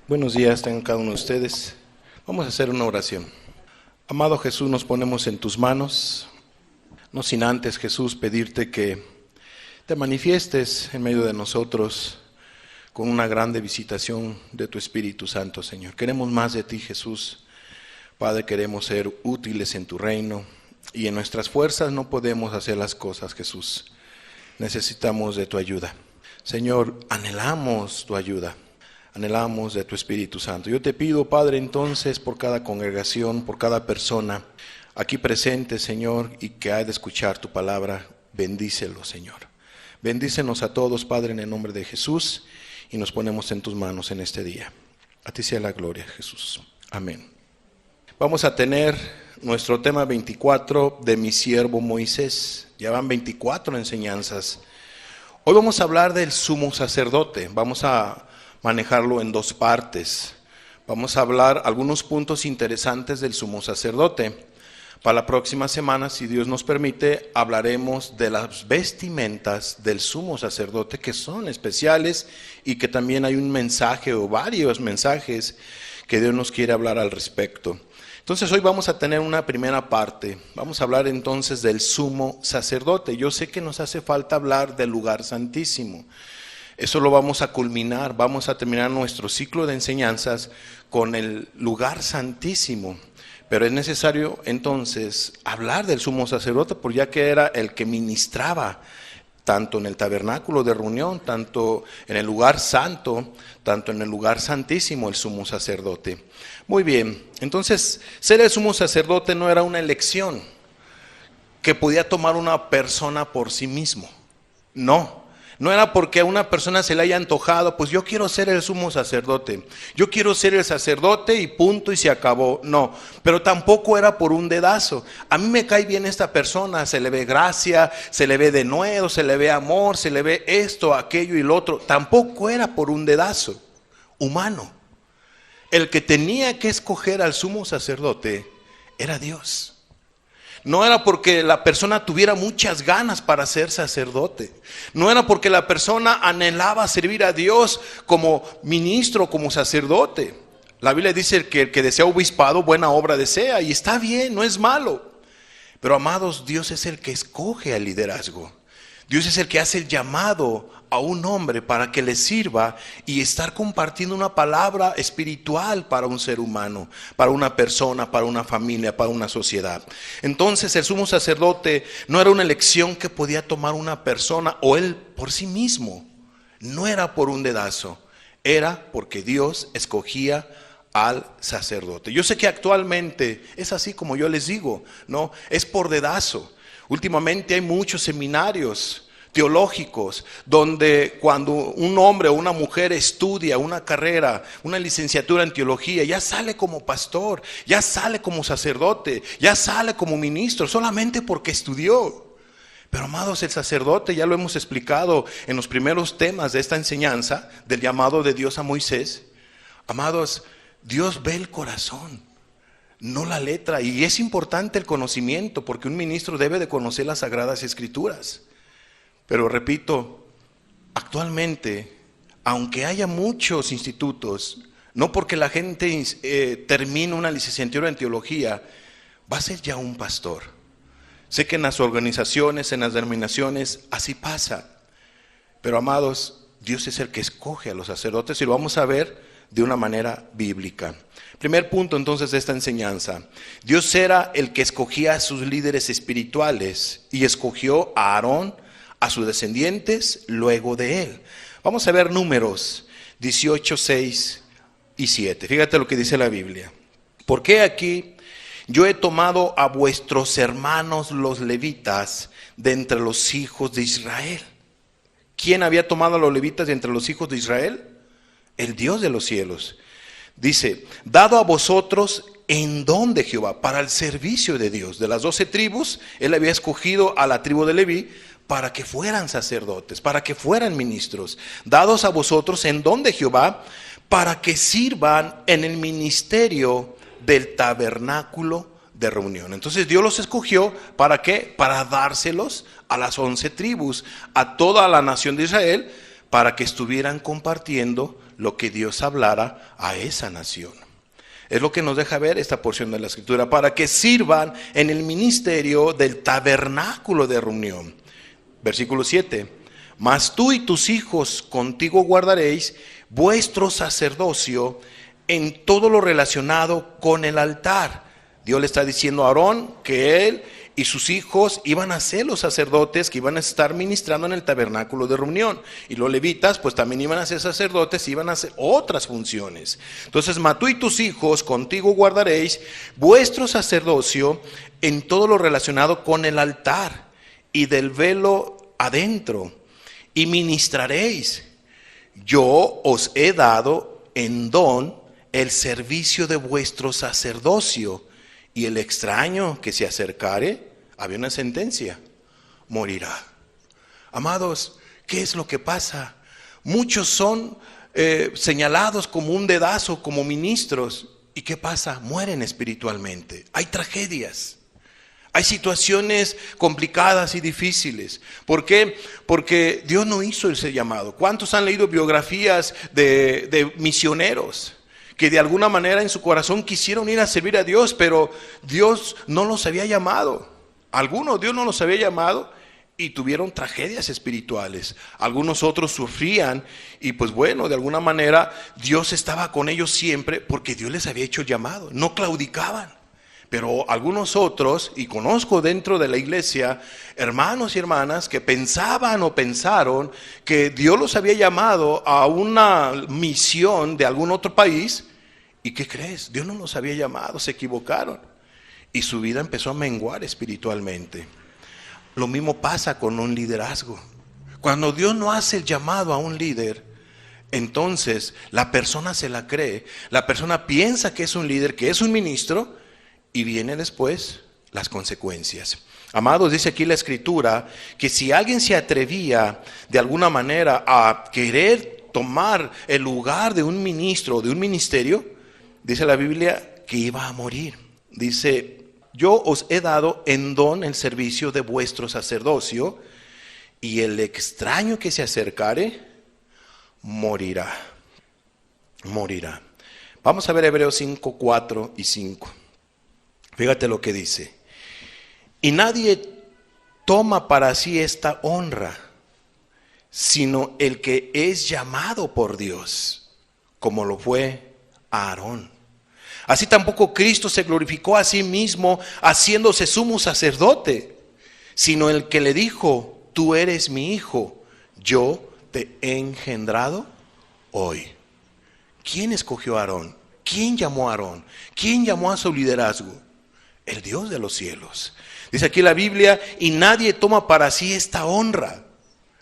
Buenos días, tengan cada uno de ustedes. Vamos a hacer una oración. Amado Jesús, nos ponemos en tus manos, no sin antes, Jesús, pedirte que te manifiestes en medio de nosotros con una grande visitación de tu Espíritu Santo, Señor. Queremos más de ti, Jesús. Padre, queremos ser útiles en tu reino y en nuestras fuerzas no podemos hacer las cosas, Jesús. Necesitamos de tu ayuda. Señor, anhelamos tu ayuda. Anhelamos de tu Espíritu Santo. Yo te pido, Padre, entonces, por cada congregación, por cada persona aquí presente, Señor, y que ha de escuchar tu palabra, bendícelo, Señor. Bendícenos a todos, Padre, en el nombre de Jesús, y nos ponemos en tus manos en este día. A ti sea la gloria, Jesús. Amén. Vamos a tener nuestro tema 24 de mi siervo Moisés. Ya van 24 enseñanzas. Hoy vamos a hablar del sumo sacerdote. Vamos a manejarlo en dos partes. Vamos a hablar algunos puntos interesantes del sumo sacerdote. Para la próxima semana, si Dios nos permite, hablaremos de las vestimentas del sumo sacerdote, que son especiales y que también hay un mensaje o varios mensajes que Dios nos quiere hablar al respecto. Entonces hoy vamos a tener una primera parte. Vamos a hablar entonces del sumo sacerdote. Yo sé que nos hace falta hablar del lugar santísimo. Eso lo vamos a culminar, vamos a terminar nuestro ciclo de enseñanzas con el lugar santísimo. Pero es necesario entonces hablar del sumo sacerdote, porque ya que era el que ministraba tanto en el tabernáculo de reunión, tanto en el lugar santo, tanto en el lugar santísimo, el sumo sacerdote. Muy bien, entonces ser el sumo sacerdote no era una elección que podía tomar una persona por sí mismo, no era porque a una persona se le haya antojado, pues yo quiero ser el sumo sacerdote, yo quiero ser el sacerdote y punto y se acabó. No, pero tampoco era por un dedazo. A mí me cae bien esta persona, se le ve gracia, se le ve denuedo, se le ve amor, se le ve esto, aquello y lo otro. Tampoco era por un dedazo humano. El que tenía que escoger al sumo sacerdote era Dios. No era porque la persona tuviera muchas ganas para ser sacerdote. No era porque la persona anhelaba servir a Dios como ministro, como sacerdote. La Biblia dice que el que desea obispado, buena obra desea. Y está bien, no es malo. Pero amados, Dios es el que escoge al liderazgo. Dios es el que hace el llamado a un hombre para que le sirva y estar compartiendo una palabra espiritual para un ser humano, para una persona, para una familia, para una sociedad. Entonces el sumo sacerdote no era una elección que podía tomar una persona o él por sí mismo. No era por un dedazo, era porque Dios escogía al sacerdote. Yo sé que actualmente es así como yo les digo, ¿no? Es por dedazo. Últimamente hay muchos seminarios teológicos donde cuando un hombre o una mujer estudia una carrera, una licenciatura en teología, ya sale como pastor, ya sale como sacerdote, ya sale como ministro, solamente porque estudió. Pero amados, el sacerdote, ya lo hemos explicado en los primeros temas de esta enseñanza, del llamado de Dios a Moisés. Amados, Dios ve el corazón, no la letra, y es importante el conocimiento, porque un ministro debe de conocer las Sagradas Escrituras. Pero repito, actualmente, aunque haya muchos institutos, no porque la gente termine una licenciatura en teología, va a ser ya un pastor. Sé que en las organizaciones, en las denominaciones, así pasa. Pero amados, Dios es el que escoge a los sacerdotes y lo vamos a ver de una manera bíblica. Primer punto entonces de esta enseñanza. Dios era el que escogía a sus líderes espirituales y escogió a Aarón, a sus descendientes luego de él. Vamos a ver Números 18, 6 y 7. Fíjate lo que dice la Biblia. Porque aquí yo he tomado a vuestros hermanos los levitas de entre los hijos de Israel. ¿Quién había tomado a los levitas de entre los hijos de Israel? El Dios de los cielos. Dice, dado a vosotros en don de Jehová, para el servicio de Dios. De las 12 tribus, él había escogido a la tribu de Leví para que fueran sacerdotes, para que fueran ministros. Dados a vosotros en don de Jehová, para que sirvan en el ministerio del tabernáculo de reunión. Entonces Dios los escogió, ¿para qué? Para dárselos a las 11 tribus, a toda la nación de Israel, para que estuvieran compartiendo lo que Dios hablara a esa nación. Es lo que nos deja ver esta porción de la Escritura, para que sirvan en el ministerio del tabernáculo de reunión. Versículo 7. Mas tú y tus hijos contigo guardaréis vuestro sacerdocio en todo lo relacionado con el altar. Dios le está diciendo a Aarón que él y sus hijos iban a ser los sacerdotes que iban a estar ministrando en el tabernáculo de reunión. Y los levitas pues también iban a ser sacerdotes y iban a hacer otras funciones. Entonces, mas tú y tus hijos contigo guardaréis vuestro sacerdocio en todo lo relacionado con el altar y del velo adentro, y ministraréis. Yo os he dado en don el servicio de vuestro sacerdocio, y el extraño que se acercare, había una sentencia, morirá. Amados, ¿qué es lo que pasa? Muchos son señalados como un dedazo, como ministros. ¿Y qué pasa? Mueren espiritualmente. Hay tragedias. Hay situaciones complicadas y difíciles. ¿Por qué? Porque Dios no hizo ese llamado. ¿Cuántos han leído biografías de misioneros que de alguna manera en su corazón quisieron ir a servir a Dios, pero Dios no los había llamado? Algunos Dios no los había llamado y tuvieron tragedias espirituales. Algunos otros sufrían y pues bueno, de alguna manera Dios estaba con ellos siempre porque Dios les había hecho el llamado. No claudicaban. Pero algunos otros, y conozco dentro de la iglesia hermanos y hermanas que pensaban o pensaron que Dios los había llamado a una misión de algún otro país. ¿Y qué crees? Dios no los había llamado, se equivocaron. Y su vida empezó a menguar espiritualmente. Lo mismo pasa con un liderazgo. Cuando Dios no hace el llamado a un líder, entonces la persona se la cree. La persona piensa que es un líder, que es un ministro, y vienen después las consecuencias. Amados, dice aquí la Escritura que si alguien se atrevía de alguna manera a querer tomar el lugar de un ministro o de un ministerio, dice la Biblia que iba a morir. Dice, yo os he dado en don el servicio de vuestro sacerdocio, y el extraño que se acercare morirá. Morirá. Vamos a ver Hebreos 5, 4 y 5. Fíjate lo que dice. Y nadie toma para sí esta honra, sino el que es llamado por Dios, como lo fue Aarón. Así tampoco Cristo se glorificó a sí mismo haciéndose sumo sacerdote, sino el que le dijo, tú eres mi hijo, yo te he engendrado hoy. ¿Quién escogió a Aarón? ¿Quién llamó a Aarón? ¿Quién llamó a su liderazgo? El Dios de los cielos. Dice aquí la Biblia, y nadie toma para sí esta honra.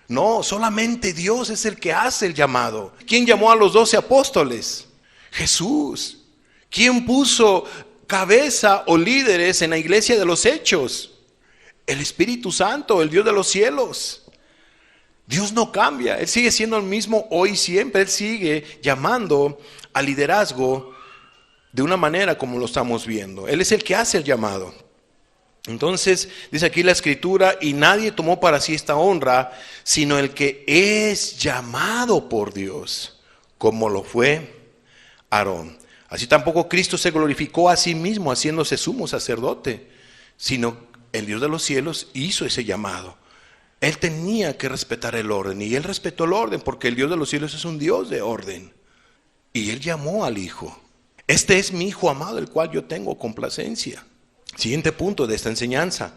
No, solamente Dios es el que hace el llamado. ¿Quién llamó a los 12 apóstoles? Jesús. ¿Quién puso cabeza o líderes en la iglesia de los hechos? El Espíritu Santo, el Dios de los cielos. Dios no cambia, Él sigue siendo el mismo hoy y siempre. Él sigue llamando al liderazgo de una manera como lo estamos viendo. Él es el que hace el llamado. Entonces, dice aquí la Escritura, y nadie tomó para sí esta honra, sino el que es llamado por Dios, como lo fue Aarón. Así tampoco Cristo se glorificó a sí mismo haciéndose sumo sacerdote, sino el Dios de los cielos hizo ese llamado. Él tenía que respetar el orden, y Él respetó el orden, porque el Dios de los cielos es un Dios de orden. Y Él llamó al Hijo. Este es mi Hijo amado, el cual yo tengo complacencia. Siguiente punto de esta enseñanza.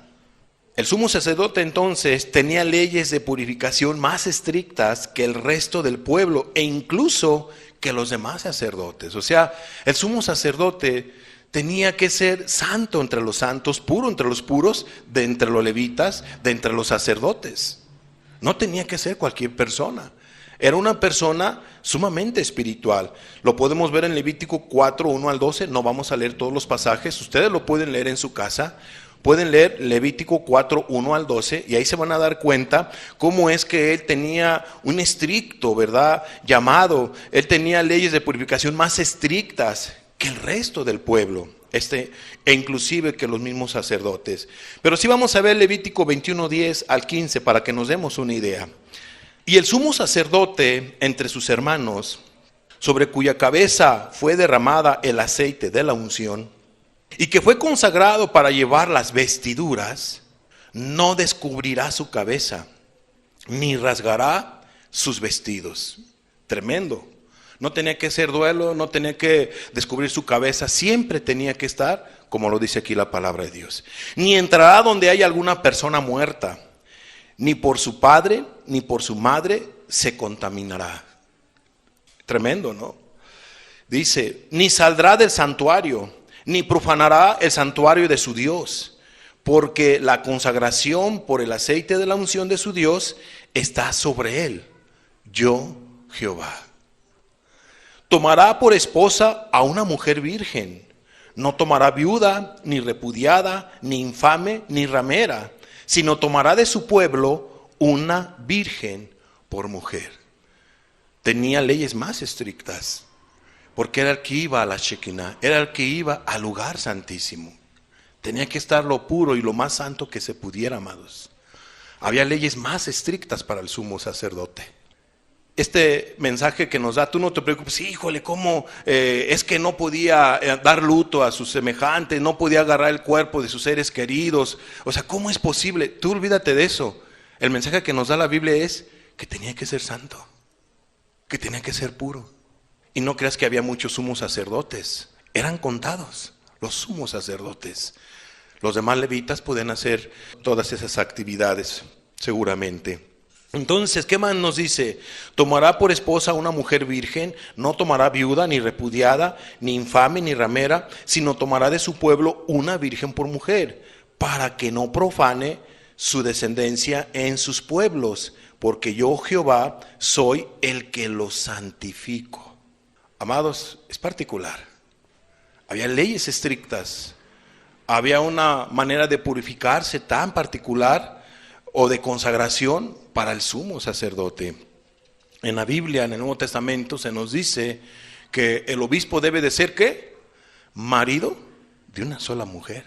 El sumo sacerdote entonces tenía leyes de purificación más estrictas que el resto del pueblo e incluso que los demás sacerdotes. O sea, el sumo sacerdote tenía que ser santo entre los santos, puro entre los puros, de entre los levitas, de entre los sacerdotes. No tenía que ser cualquier persona. Era una persona sumamente espiritual. Lo podemos ver en Levítico 4, 1 al 12. No vamos a leer todos los pasajes. Ustedes lo pueden leer en su casa. Pueden leer Levítico 4, 1 al 12. Y ahí se van a dar cuenta cómo es que él tenía un estricto, ¿verdad?, llamado. Él tenía leyes de purificación más estrictas que el resto del pueblo. E inclusive que los mismos sacerdotes. Pero sí vamos a ver Levítico 21, 10 al 15 para que nos demos una idea. Y el sumo sacerdote entre sus hermanos, sobre cuya cabeza fue derramada el aceite de la unción, y que fue consagrado para llevar las vestiduras, no descubrirá su cabeza, ni rasgará sus vestidos. Tremendo. No tenía que hacer duelo, no tenía que descubrir su cabeza, siempre tenía que estar, como lo dice aquí la palabra de Dios. Ni entrará donde haya alguna persona muerta, ni por su padre, ni por su madre se contaminará. Tremendo, ¿no? Dice, ni saldrá del santuario, ni profanará el santuario de su Dios, porque la consagración por el aceite de la unción de su Dios está sobre él. Yo, Jehová. Tomará por esposa a una mujer virgen. No tomará viuda, ni repudiada, ni infame, ni ramera, sino tomará de su pueblo una virgen por mujer. Tenía leyes más estrictas, porque era el que iba a la Shekinah, era el que iba al lugar santísimo. Tenía que estar lo puro y lo más santo que se pudiera, amados. Había leyes más estrictas para el sumo sacerdote. Este mensaje que nos da, tú no te preocupes, híjole, ¿cómo es que no podía dar luto a sus semejantes, no podía agarrar el cuerpo de sus seres queridos? O sea, ¿cómo es posible? Tú olvídate de eso. El mensaje que nos da la Biblia es que tenía que ser santo, que tenía que ser puro. Y no creas que había muchos sumos sacerdotes, eran contados los sumos sacerdotes. Los demás levitas podían hacer todas esas actividades, seguramente. Entonces, ¿qué más nos dice? Tomará por esposa a una mujer virgen, no tomará viuda, ni repudiada, ni infame, ni ramera, sino tomará de su pueblo una virgen por mujer, para que no profane su descendencia en sus pueblos, porque yo, Jehová, soy el que los santifico. Amados, es particular. Había leyes estrictas, había una manera de purificarse tan particular o de consagración para el sumo sacerdote. En la Biblia, en el Nuevo Testamento, se nos dice que el obispo debe de ser, ¿qué? Marido de una sola mujer.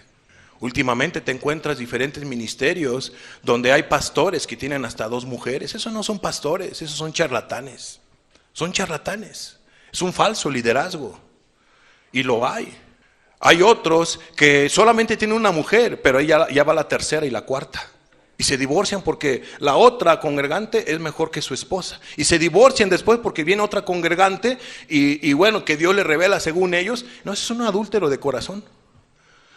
Últimamente te encuentras diferentes ministerios donde hay pastores que tienen hasta 2 mujeres. Esos no son pastores, esos son charlatanes. Son charlatanes. Es un falso liderazgo. Y lo hay. Hay otros que solamente tienen una mujer, pero ella ya va la tercera y la cuarta. Y se divorcian porque la otra congregante es mejor que su esposa. Y se divorcian después porque viene otra congregante y bueno, que Dios le revela según ellos. No, eso es un adúltero de corazón.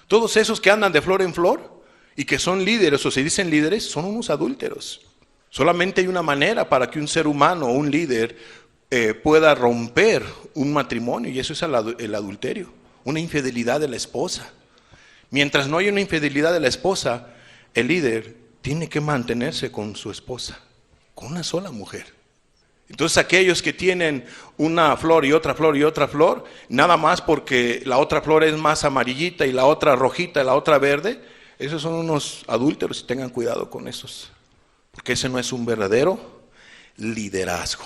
Todos esos que andan de flor en flor y que son líderes o se dicen líderes, son unos adúlteros. Solamente hay una manera para que un ser humano o un líder pueda romper un matrimonio, y eso es el adulterio, una infidelidad de la esposa. Mientras no hay una infidelidad de la esposa, el líder tiene que mantenerse con su esposa, con una sola mujer. Entonces aquellos que tienen una flor y otra flor y otra flor, nada más porque la otra flor es más amarillita y la otra rojita y la otra verde, esos son unos adúlteros y tengan cuidado con esos, porque ese no es un verdadero liderazgo.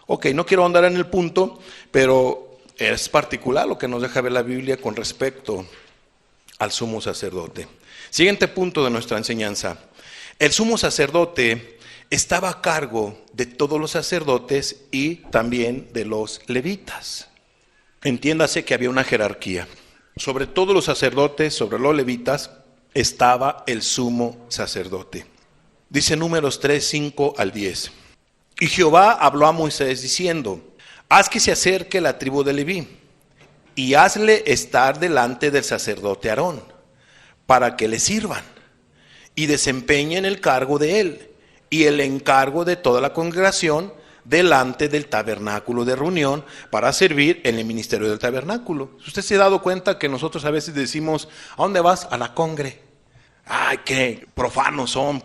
Ok, no quiero ahondar en el punto, pero es particular lo que nos deja ver la Biblia con respecto al sumo sacerdote. Siguiente punto de nuestra enseñanza. El sumo sacerdote estaba a cargo de todos los sacerdotes y también de los levitas. Entiéndase que había una jerarquía. Sobre todos los sacerdotes, sobre los levitas, estaba el sumo sacerdote. Dice Números 3, 5 al 10. Y Jehová habló a Moisés diciendo: haz que se acerque la tribu de Leví, y hazle estar delante del sacerdote Aarón, para que le sirvan, y desempeñen el cargo de él, y el encargo de toda la congregación, delante del tabernáculo de reunión, para servir en el ministerio del tabernáculo. ¿Usted se ha dado cuenta que nosotros a veces decimos: ¿a dónde vas? A la congre. Ay, qué profanos son.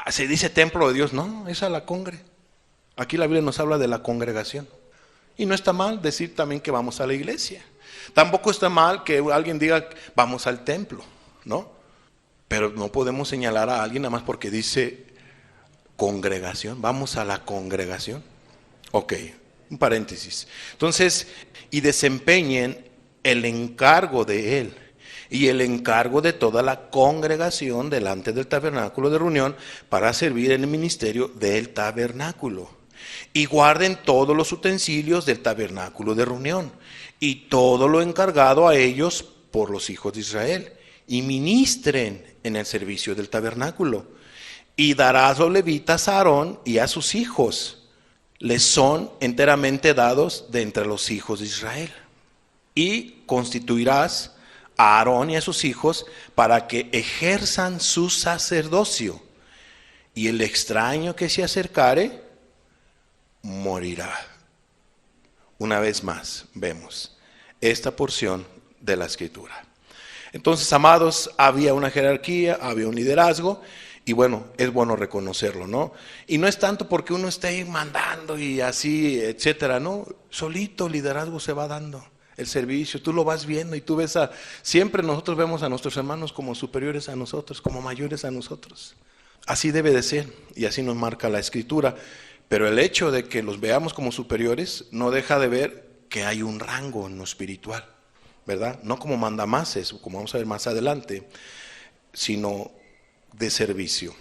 Se dice templo de Dios. No, es a la congre. Aquí la Biblia nos habla de la congregación. Y no está mal decir también que vamos a la iglesia. Tampoco está mal que alguien diga vamos al templo, ¿no? Pero no podemos señalar a alguien nada más porque dice congregación. Vamos a la congregación. Ok, un paréntesis. Entonces, y desempeñen el encargo de él. y el encargo de toda la congregación delante del tabernáculo de reunión para servir en el ministerio del tabernáculo. Y guarden todos los utensilios del tabernáculo de reunión y todo lo encargado a ellos por los hijos de Israel, y ministren en el servicio del tabernáculo. Y darás los levitas a Aarón y a sus hijos, les son enteramente dados de entre los hijos de Israel. Y constituirás a Aarón y a sus hijos para que ejerzan su sacerdocio, y el extraño que se acercare morirá. Una vez más vemos esta porción de la Escritura. Entonces, amados, había una jerarquía, había un liderazgo, y bueno, es bueno reconocerlo, ¿no? Y no es tanto porque uno esté ahí mandando y así, etcétera, ¿no? Solito el liderazgo se va dando. El servicio, tú lo vas viendo y tú ves siempre nosotros vemos a nuestros hermanos como superiores a nosotros, como mayores a nosotros. Así debe de ser y así nos marca la Escritura. Pero el hecho de que los veamos como superiores no deja de ver que hay un rango en lo espiritual, ¿verdad? No como mandamases, como vamos a ver más adelante, sino de servicio,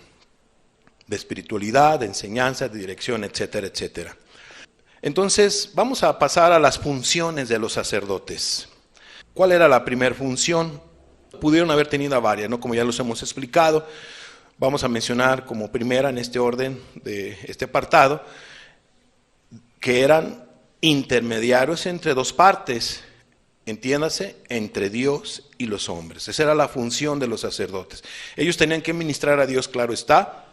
de espiritualidad, de enseñanza, de dirección, etcétera, etcétera. Entonces, vamos a pasar a las funciones de los sacerdotes. ¿Cuál era la primera función? Pudieron haber tenido varias, ¿no? Como ya los hemos explicado. Vamos a mencionar como primera en este orden de este apartado, que eran intermediarios entre dos partes, entiéndase, entre Dios y los hombres. Esa era la función de los sacerdotes. Ellos tenían que ministrar a Dios, claro está.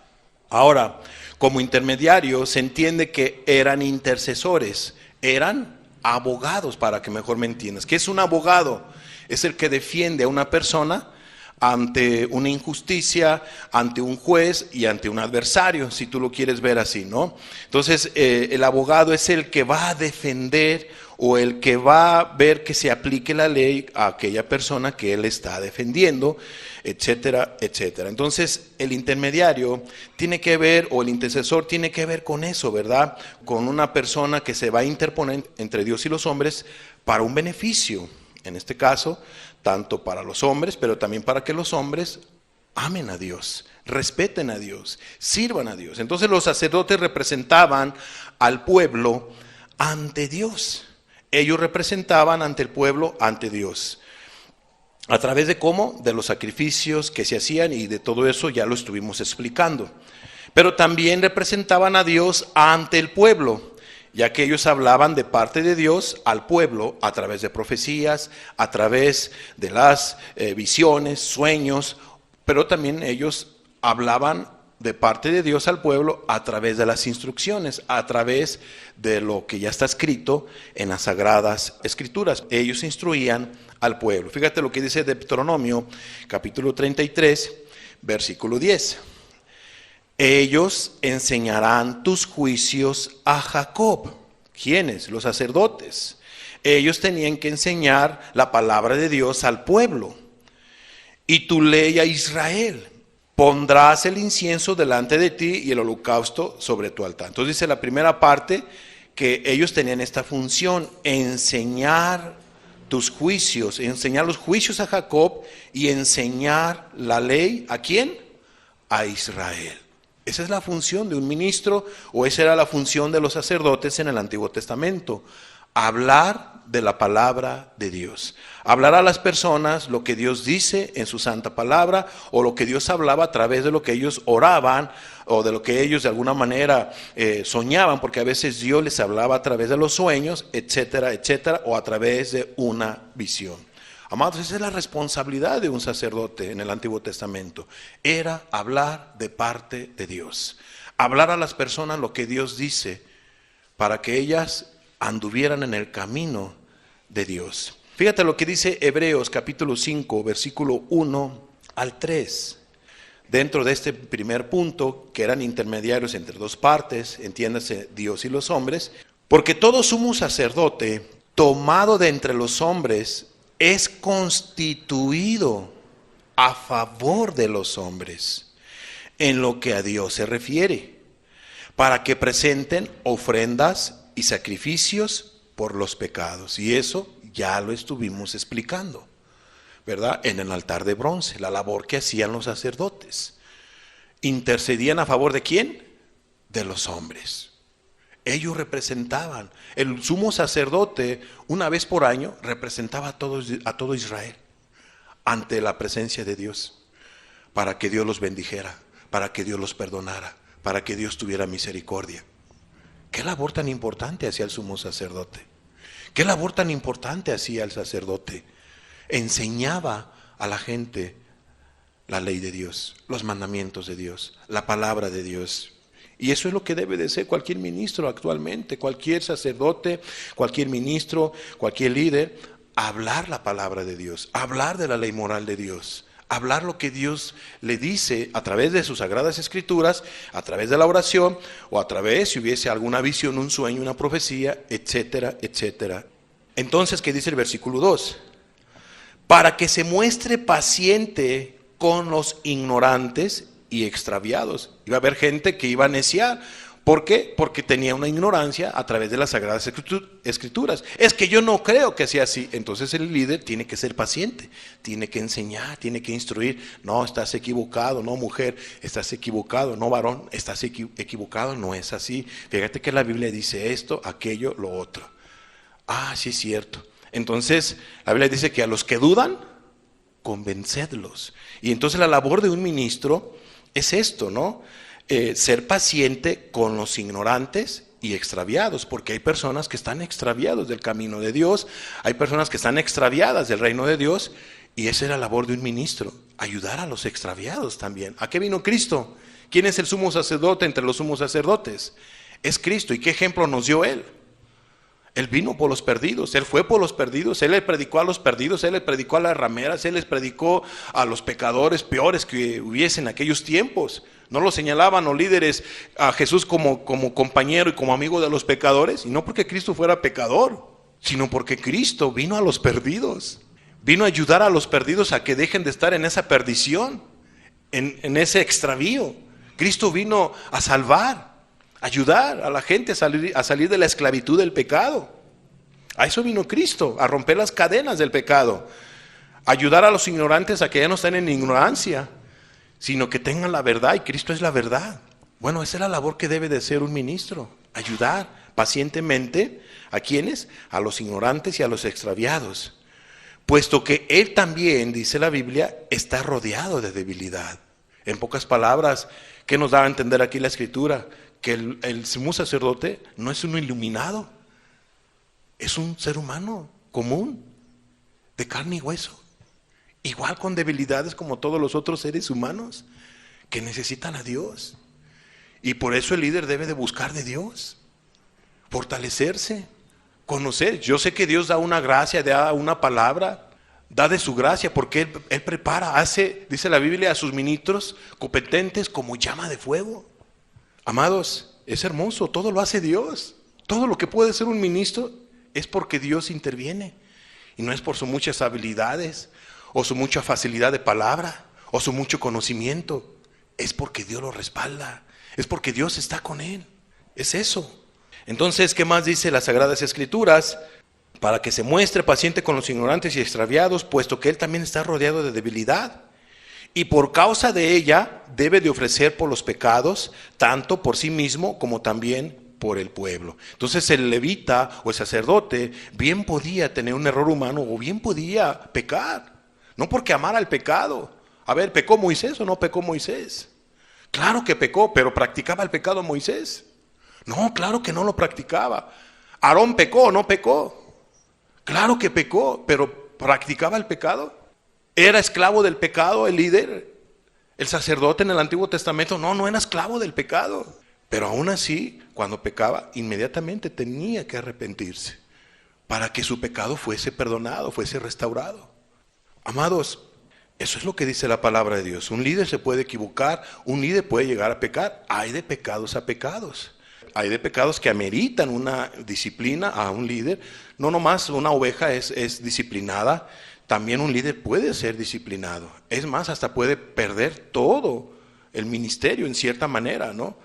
Ahora, como intermediarios se entiende que eran intercesores, eran abogados, para que mejor me entiendas. ¿Qué es un abogado? Es el que defiende a una persona ante una injusticia, ante un juez y ante un adversario, si tú lo quieres ver así, ¿no? Entonces, el abogado es el que va a defender o el que va a ver que se aplique la ley a aquella persona que él está defendiendo, etcétera, etcétera. Entonces, el intermediario tiene que ver, o el intercesor tiene que ver con eso, ¿verdad? Con una persona que se va a interponer entre Dios y los hombres para un beneficio, en este caso, tanto para los hombres, pero también para que los hombres amen a Dios, respeten a Dios, sirvan a Dios. Entonces los sacerdotes representaban al pueblo ante Dios. Ellos representaban ante el pueblo, ante Dios. ¿A través de cómo? De los sacrificios que se hacían, y de todo eso ya lo estuvimos explicando. Pero también representaban a Dios ante el pueblo, ya que ellos hablaban de parte de Dios al pueblo a través de profecías, a través de las visiones, sueños, pero también ellos hablaban de parte de Dios al pueblo a través de las instrucciones, a través de lo que ya está escrito en las Sagradas Escrituras. Ellos instruían al pueblo. Fíjate lo que dice Deuteronomio, capítulo 33, versículo 10. Ellos enseñarán tus juicios a Jacob. ¿Quiénes? Los sacerdotes. Ellos tenían que enseñar la palabra de Dios al pueblo. Y tu ley a Israel. Pondrás el incienso delante de ti y el holocausto sobre tu altar. Entonces dice la primera parte que ellos tenían esta función, enseñar tus juicios, enseñar los juicios a Jacob y enseñar la ley, ¿a quién? A Israel. Esa es la función de un ministro, o esa era la función de los sacerdotes en el Antiguo Testamento. Hablar de la palabra de Dios. Hablar a las personas lo que Dios dice en su santa palabra, o lo que Dios hablaba a través de lo que ellos oraban, o de lo que ellos de alguna manera soñaban, porque a veces Dios les hablaba a través de los sueños, etcétera, etcétera, o a través de una visión. Amados, esa es la responsabilidad de un sacerdote en el Antiguo Testamento. Era hablar de parte de Dios. Hablar a las personas lo que Dios dice para que ellas anduvieran en el camino de Dios. Fíjate lo que dice Hebreos capítulo 5, versículo 1 al 3. Dentro de este primer punto, que eran intermediarios entre dos partes, entiéndase Dios y los hombres, porque todo sumo sacerdote tomado de entre los hombres es constituido a favor de los hombres en lo que a Dios se refiere, para que presenten ofrendas y sacrificios por los pecados. Y eso ya lo estuvimos explicando. ¿verdad? En el altar de bronce, la labor que hacían los sacerdotes. ¿Intercedían a favor de quién? De los hombres. Ellos representaban, el sumo sacerdote una vez por año representaba a todo Israel ante la presencia de Dios, para que Dios los bendijera, para que Dios los perdonara, para que Dios tuviera misericordia. ¿Qué labor tan importante hacía el sumo sacerdote? ¿Qué labor tan importante hacía el sacerdote? Enseñaba a la gente la ley de Dios, los mandamientos de Dios, la palabra de Dios. Y eso es lo que debe de ser cualquier ministro actualmente, cualquier sacerdote, cualquier ministro, cualquier líder, hablar la palabra de Dios, hablar de la ley moral de Dios, hablar lo que Dios le dice a través de sus sagradas escrituras, a través de la oración, o a través, si hubiese alguna visión, un sueño, una profecía, etcétera, etcétera. Entonces, ¿qué dice el versículo 2? Para que se muestre paciente con los ignorantes y extraviados. Iba a haber gente que iba a neciar. ¿Por qué? Porque tenía una ignorancia a través de las sagradas escrituras. Es que yo no creo que sea así. Entonces el líder tiene que ser paciente, tiene que enseñar, tiene que instruir. No, estás equivocado, no mujer, estás equivocado, no varón, estás equivocado, no es así. Fíjate que la Biblia dice esto, aquello, lo otro. Ah, sí es cierto. Entonces la Biblia dice que a los que dudan, convencedlos. Y entonces la labor de un ministro es esto, ¿no? Ser paciente con los ignorantes y extraviados, porque hay personas que están extraviados del camino de Dios, hay personas que están extraviadas del reino de Dios, y esa es la labor de un ministro, ayudar a los extraviados también. ¿A qué vino Cristo? ¿Quién es el sumo sacerdote entre los sumos sacerdotes? Es Cristo. ¿Y qué ejemplo nos dio Él? Él vino por los perdidos, Él fue por los perdidos, Él le predicó a los perdidos, Él le predicó a las rameras, Él les predicó a los pecadores peores que hubiese en aquellos tiempos. No lo señalaban los líderes a Jesús como compañero y como amigo de los pecadores, y no porque Cristo fuera pecador, sino porque Cristo vino a los perdidos, vino a ayudar a los perdidos a que dejen de estar en esa perdición, en ese extravío. Cristo vino a salvar, ayudar a la gente a salir de la esclavitud del pecado. A eso vino Cristo, a romper las cadenas del pecado, ayudar a los ignorantes a que ya no estén en ignorancia, sino que tengan la verdad, y Cristo es la verdad. Bueno, esa es la labor que debe de ser un ministro, ayudar pacientemente ¿a quiénes? A los ignorantes y a los extraviados, puesto que Él también, dice la Biblia, está rodeado de debilidad. En pocas palabras, ¿qué nos da a entender aquí la Escritura? Que el sumo sacerdote no es un iluminado, es un ser humano común, de carne y hueso, igual con debilidades como todos los otros seres humanos que necesitan a Dios. Y por eso el líder debe de buscar de Dios, fortalecerse, conocer. Yo sé que Dios da una gracia, da una palabra, da de su gracia, porque Él prepara, hace, dice la Biblia, a sus ministros competentes como llama de fuego. Amados, es hermoso, todo lo hace Dios. Todo lo que puede ser un ministro es porque Dios interviene. Y no es por sus muchas habilidades, o su mucha facilidad de palabra, o su mucho conocimiento. Es porque Dios lo respalda, es porque Dios está con él. Es eso. Entonces, ¿qué más dice las Sagradas Escrituras? Para que se muestre paciente con los ignorantes y extraviados, puesto que él también está rodeado de debilidad. Y por causa de ella debe de ofrecer por los pecados, tanto por sí mismo como también por el pueblo. Entonces el levita o el sacerdote bien podía tener un error humano o bien podía pecar. No porque amara el pecado. A ver, ¿pecó Moisés o no pecó Moisés? Claro que pecó, pero ¿practicaba el pecado Moisés? No, claro que no lo practicaba. ¿Aarón pecó o no pecó? Claro que pecó, pero ¿practicaba el pecado? ¿Era esclavo del pecado el líder? El sacerdote en el Antiguo Testamento no era esclavo del pecado. Pero aún así, cuando pecaba, inmediatamente tenía que arrepentirse para que su pecado fuese perdonado, fuese restaurado. Amados, eso es lo que dice la palabra de Dios. Un líder se puede equivocar, un líder puede llegar a pecar. Hay de pecados a pecados. Hay de pecados que ameritan una disciplina a un líder. No nomás una oveja es disciplinada, también un líder puede ser disciplinado. Es más, hasta puede perder todo el ministerio en cierta manera, ¿no?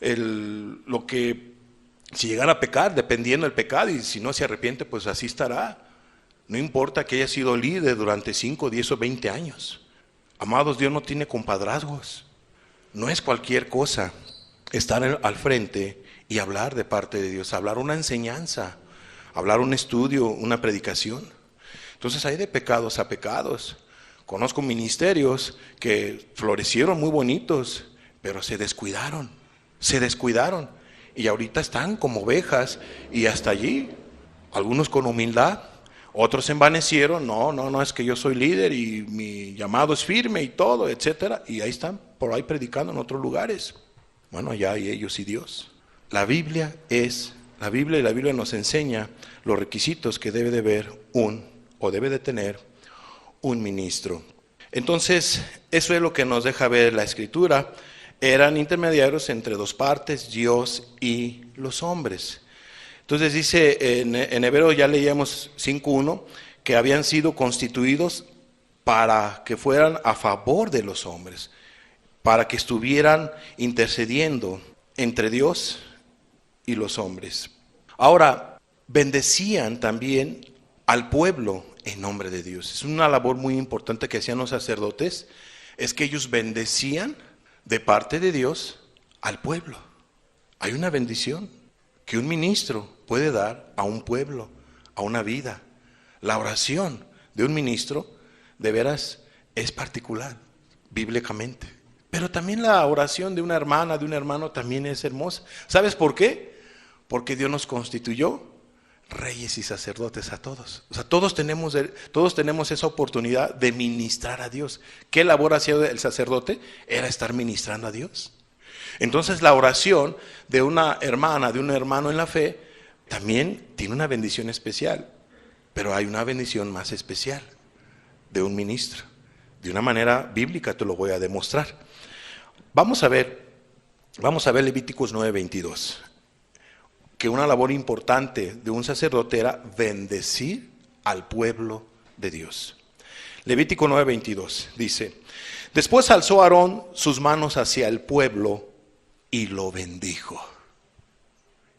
Lo que, si llegara a pecar, dependiendo del pecado, y si no se arrepiente, pues así estará. No importa que haya sido líder durante 5, 10 o 20 años. Amados, Dios no tiene compadrazgos. No es cualquier cosa estar al frente y hablar de parte de Dios, hablar una enseñanza, hablar un estudio, una predicación. Entonces hay de pecados a pecados. Conozco ministerios que florecieron muy bonitos, pero se descuidaron. Y ahorita están como ovejas y hasta allí, algunos con humildad, otros se envanecieron, no, es que yo soy líder y mi llamado es firme y todo, etcétera, y ahí están por ahí predicando en otros lugares. Bueno, allá hay ellos y Dios. La Biblia nos enseña los requisitos que debe de tener un ministro. Entonces, eso es lo que nos deja ver la Escritura. Eran intermediarios entre dos partes, Dios y los hombres. Entonces dice en Hebreos, ya leíamos 5:1, que habían sido constituidos para que fueran a favor de los hombres, para que estuvieran intercediendo entre Dios y los hombres. Ahora, bendecían también al pueblo en nombre de Dios. Es una labor muy importante que hacían los sacerdotes, es que ellos bendecían de parte de Dios al pueblo. Hay una bendición que un ministro puede dar a un pueblo, a una vida. La oración de un ministro de veras es particular, bíblicamente. Pero también la oración de una hermana, de un hermano también es hermosa. ¿Sabes por qué? Porque Dios nos constituyó reyes y sacerdotes a todos. O sea, todos tenemos esa oportunidad de ministrar a Dios. ¿Qué labor hacía el sacerdote? Era estar ministrando a Dios. Entonces la oración de una hermana, de un hermano en la fe, también tiene una bendición especial. Pero hay una bendición más especial de un ministro. De una manera bíblica te lo voy a demostrar. Vamos a ver Levíticos 9:22. Que una labor importante de un sacerdote era bendecir al pueblo de Dios. Levítico 9:22 dice: después alzó Aarón sus manos hacia el pueblo y lo bendijo.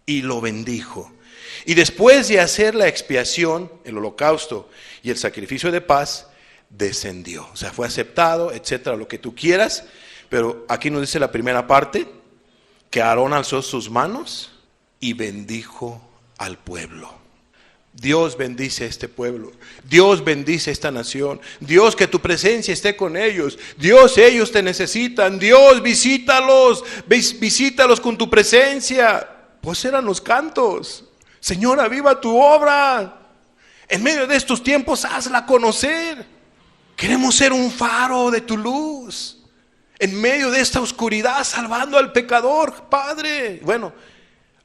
Y después de hacer la expiación, el holocausto y el sacrificio de paz, descendió. O sea, fue aceptado, etcétera, lo que tú quieras. Pero aquí nos dice la primera parte, que Aarón alzó sus manos y bendijo al pueblo. Dios bendice a este pueblo. Dios bendice a esta nación. Dios, que tu presencia esté con ellos. Dios, ellos te necesitan. Dios, visítalos con tu presencia. Pues eran los cantos. Señor, aviva tu obra. En medio de estos tiempos, hazla conocer. Queremos ser un faro de tu luz. En medio de esta oscuridad, salvando al pecador, Padre. Bueno,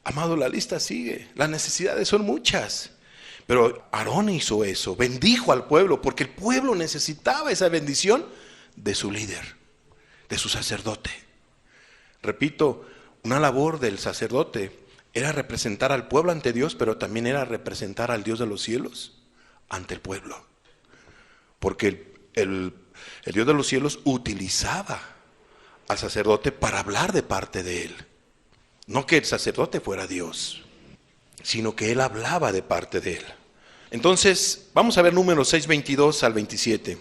amado, la lista sigue. Las necesidades son muchas. Pero Aarón hizo eso, bendijo al pueblo, porque el pueblo necesitaba esa bendición de su líder, de su sacerdote. Repito, una labor del sacerdote era representar al pueblo ante Dios, pero también era representar al Dios de los cielos ante el pueblo. Porque el Dios de los cielos utilizaba al sacerdote para hablar de parte de él. No que el sacerdote fuera Dios, sino que él hablaba de parte de él. Entonces, vamos a ver Números 6:22 al 27.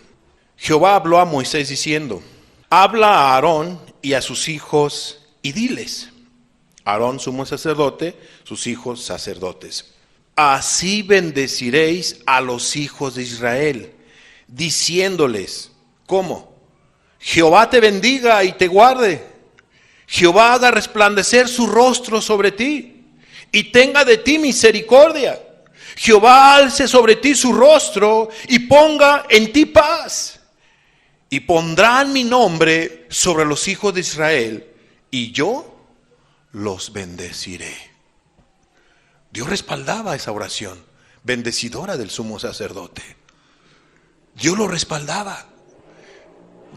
Jehová habló a Moisés diciendo: habla a Aarón y a sus hijos y diles. Aarón sumo sacerdote, sus hijos sacerdotes. Así bendeciréis a los hijos de Israel, diciéndoles, ¿cómo? Jehová te bendiga y te guarde. Jehová haga resplandecer su rostro sobre ti y tenga de ti misericordia. Jehová alce sobre ti su rostro y ponga en ti paz. Y pondrán mi nombre sobre los hijos de Israel y yo los bendeciré. Dios respaldaba esa oración bendecidora del sumo sacerdote. Dios lo respaldaba.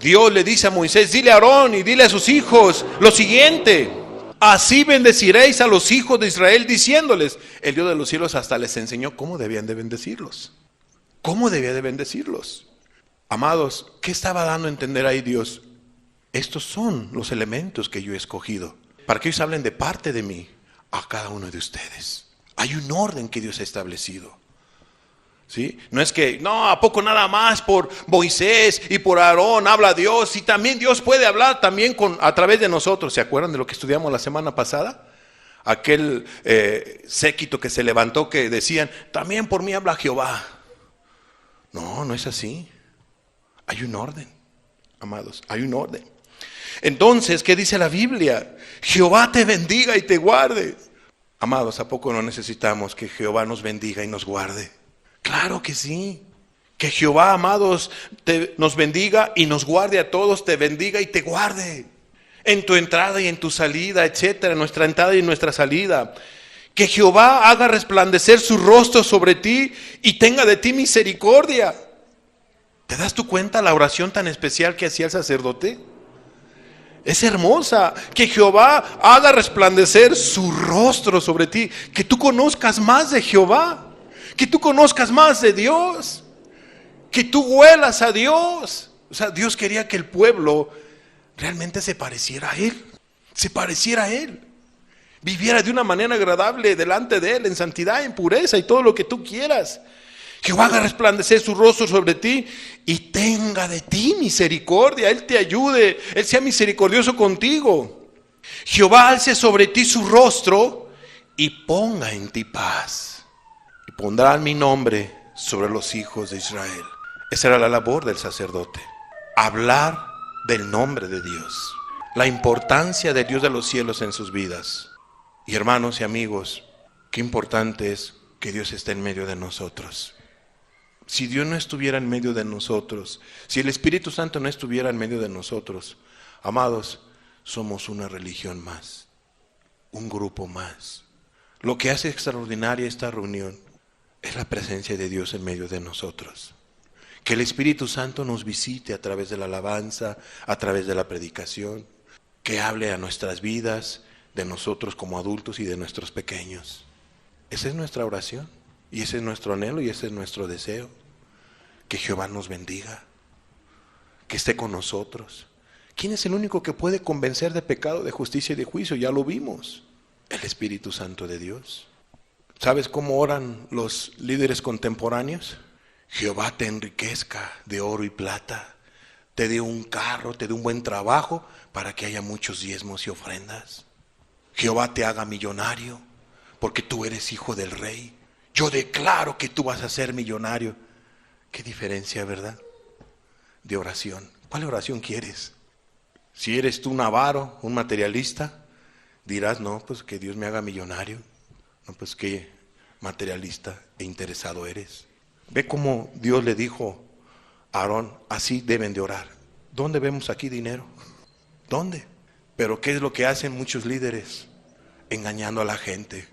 Dios le dice a Moisés: dile a Aarón y dile a sus hijos lo siguiente: así bendeciréis a los hijos de Israel, diciéndoles. El Dios de los cielos hasta les enseñó cómo debían de bendecirlos. ¿Cómo debía de bendecirlos? Amados, ¿qué estaba dando a entender ahí Dios? Estos son los elementos que yo he escogido para que ellos hablen de parte de mí a cada uno de ustedes. Hay un orden que Dios ha establecido. ¿Sí? No es que, no, ¿a poco nada más por Moisés y por Aarón habla Dios? Y también Dios puede hablar también a través de nosotros. ¿Se acuerdan de lo que estudiamos la semana pasada? Aquel séquito que se levantó que decían, también por mí habla Jehová. No, no es así. Hay un orden, amados, hay un orden. Entonces, ¿qué dice la Biblia? Jehová te bendiga y te guarde. Amados, ¿a poco no necesitamos que Jehová nos bendiga y nos guarde? Claro que sí. Que Jehová, amados, nos bendiga y nos guarde a todos, te bendiga y te guarde. En tu entrada y en tu salida, etcétera, en nuestra entrada y en nuestra salida. Que Jehová haga resplandecer su rostro sobre ti y tenga de ti misericordia. ¿Te das tu cuenta la oración tan especial que hacía el sacerdote? Es hermosa. Que Jehová haga resplandecer su rostro sobre ti. Que tú conozcas más de Jehová. Que tú conozcas más de Dios. Que tú huelas a Dios. O sea, Dios quería que el pueblo realmente se pareciera a Él. Se pareciera a Él. Viviera de una manera agradable delante de Él, en santidad, en pureza y todo lo que tú quieras. Jehová haga resplandecer su rostro sobre ti y tenga de ti misericordia. Él te ayude, Él sea misericordioso contigo. Jehová alce sobre ti su rostro y ponga en ti paz. Y pondrán mi nombre sobre los hijos de Israel. Esa era la labor del sacerdote. Hablar del nombre de Dios. La importancia de Dios de los cielos en sus vidas. Y hermanos y amigos, qué importante es que Dios esté en medio de nosotros. Si Dios no estuviera en medio de nosotros, si el Espíritu Santo no estuviera en medio de nosotros, amados, somos una religión más, un grupo más. Lo que hace extraordinaria esta reunión es la presencia de Dios en medio de nosotros. Que el Espíritu Santo nos visite a través de la alabanza, a través de la predicación, que hable a nuestras vidas, de nosotros como adultos y de nuestros pequeños. Esa es nuestra oración, y ese es nuestro anhelo, y ese es nuestro deseo. Que Jehová nos bendiga, que esté con nosotros. ¿Quién es el único que puede convencer de pecado, de justicia y de juicio? Ya lo vimos, el Espíritu Santo de Dios. ¿Sabes cómo oran los líderes contemporáneos? Jehová te enriquezca de oro y plata, te dé un carro, te dé un buen trabajo para que haya muchos diezmos y ofrendas. Jehová te haga millonario porque tú eres hijo del rey. Yo declaro que tú vas a ser millonario. Qué diferencia, ¿verdad? De oración. ¿Cuál oración quieres? Si eres tú un avaro, un materialista, dirás, no, pues que Dios me haga millonario. No, pues qué materialista e interesado eres. Ve cómo Dios le dijo a Aarón, así deben de orar. ¿Dónde vemos aquí dinero? ¿Dónde? Pero ¿qué es lo que hacen muchos líderes? Engañando a la gente.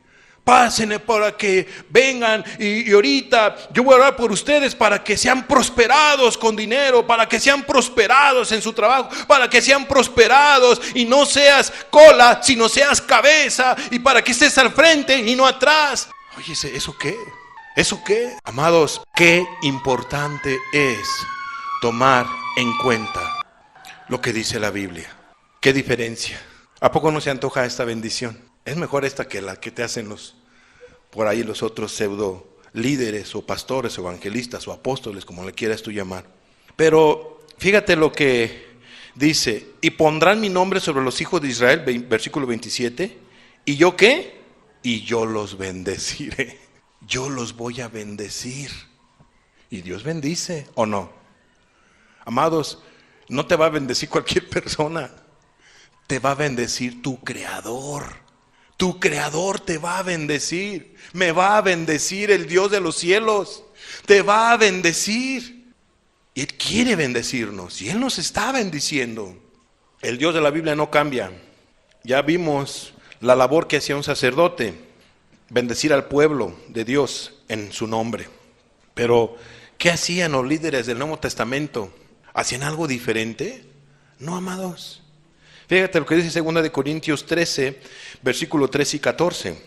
Pásenle para que vengan y ahorita yo voy a orar por ustedes para que sean prosperados con dinero, para que sean prosperados en su trabajo, para que sean prosperados y no seas cola, sino seas cabeza, y para que estés al frente y no atrás. Oye, ¿eso qué? ¿Eso qué? Amados, qué importante es tomar en cuenta lo que dice la Biblia. ¿Qué diferencia? ¿A poco no se antoja esta bendición? Es mejor esta que la que te hacen por ahí los otros pseudo líderes o pastores o evangelistas o apóstoles, como le quieras tú llamar. Pero fíjate lo que dice, y pondrán mi nombre sobre los hijos de Israel, versículo 27, ¿y yo qué? Y yo los bendeciré. Yo los voy a bendecir. Y Dios bendice, ¿o no? Amados, no te va a bendecir cualquier persona. Te va a bendecir tu Creador. Tu Creador te va a bendecir. Me va a bendecir el Dios de los cielos. Te va a bendecir. Y Él quiere bendecirnos. Y Él nos está bendiciendo. El Dios de la Biblia no cambia. Ya vimos la labor que hacía un sacerdote. Bendecir al pueblo de Dios en su nombre. Pero, ¿qué hacían los líderes del Nuevo Testamento? ¿Hacían algo diferente? No, amados. Fíjate lo que dice 2 Corintios 13, versículo 13 y 14.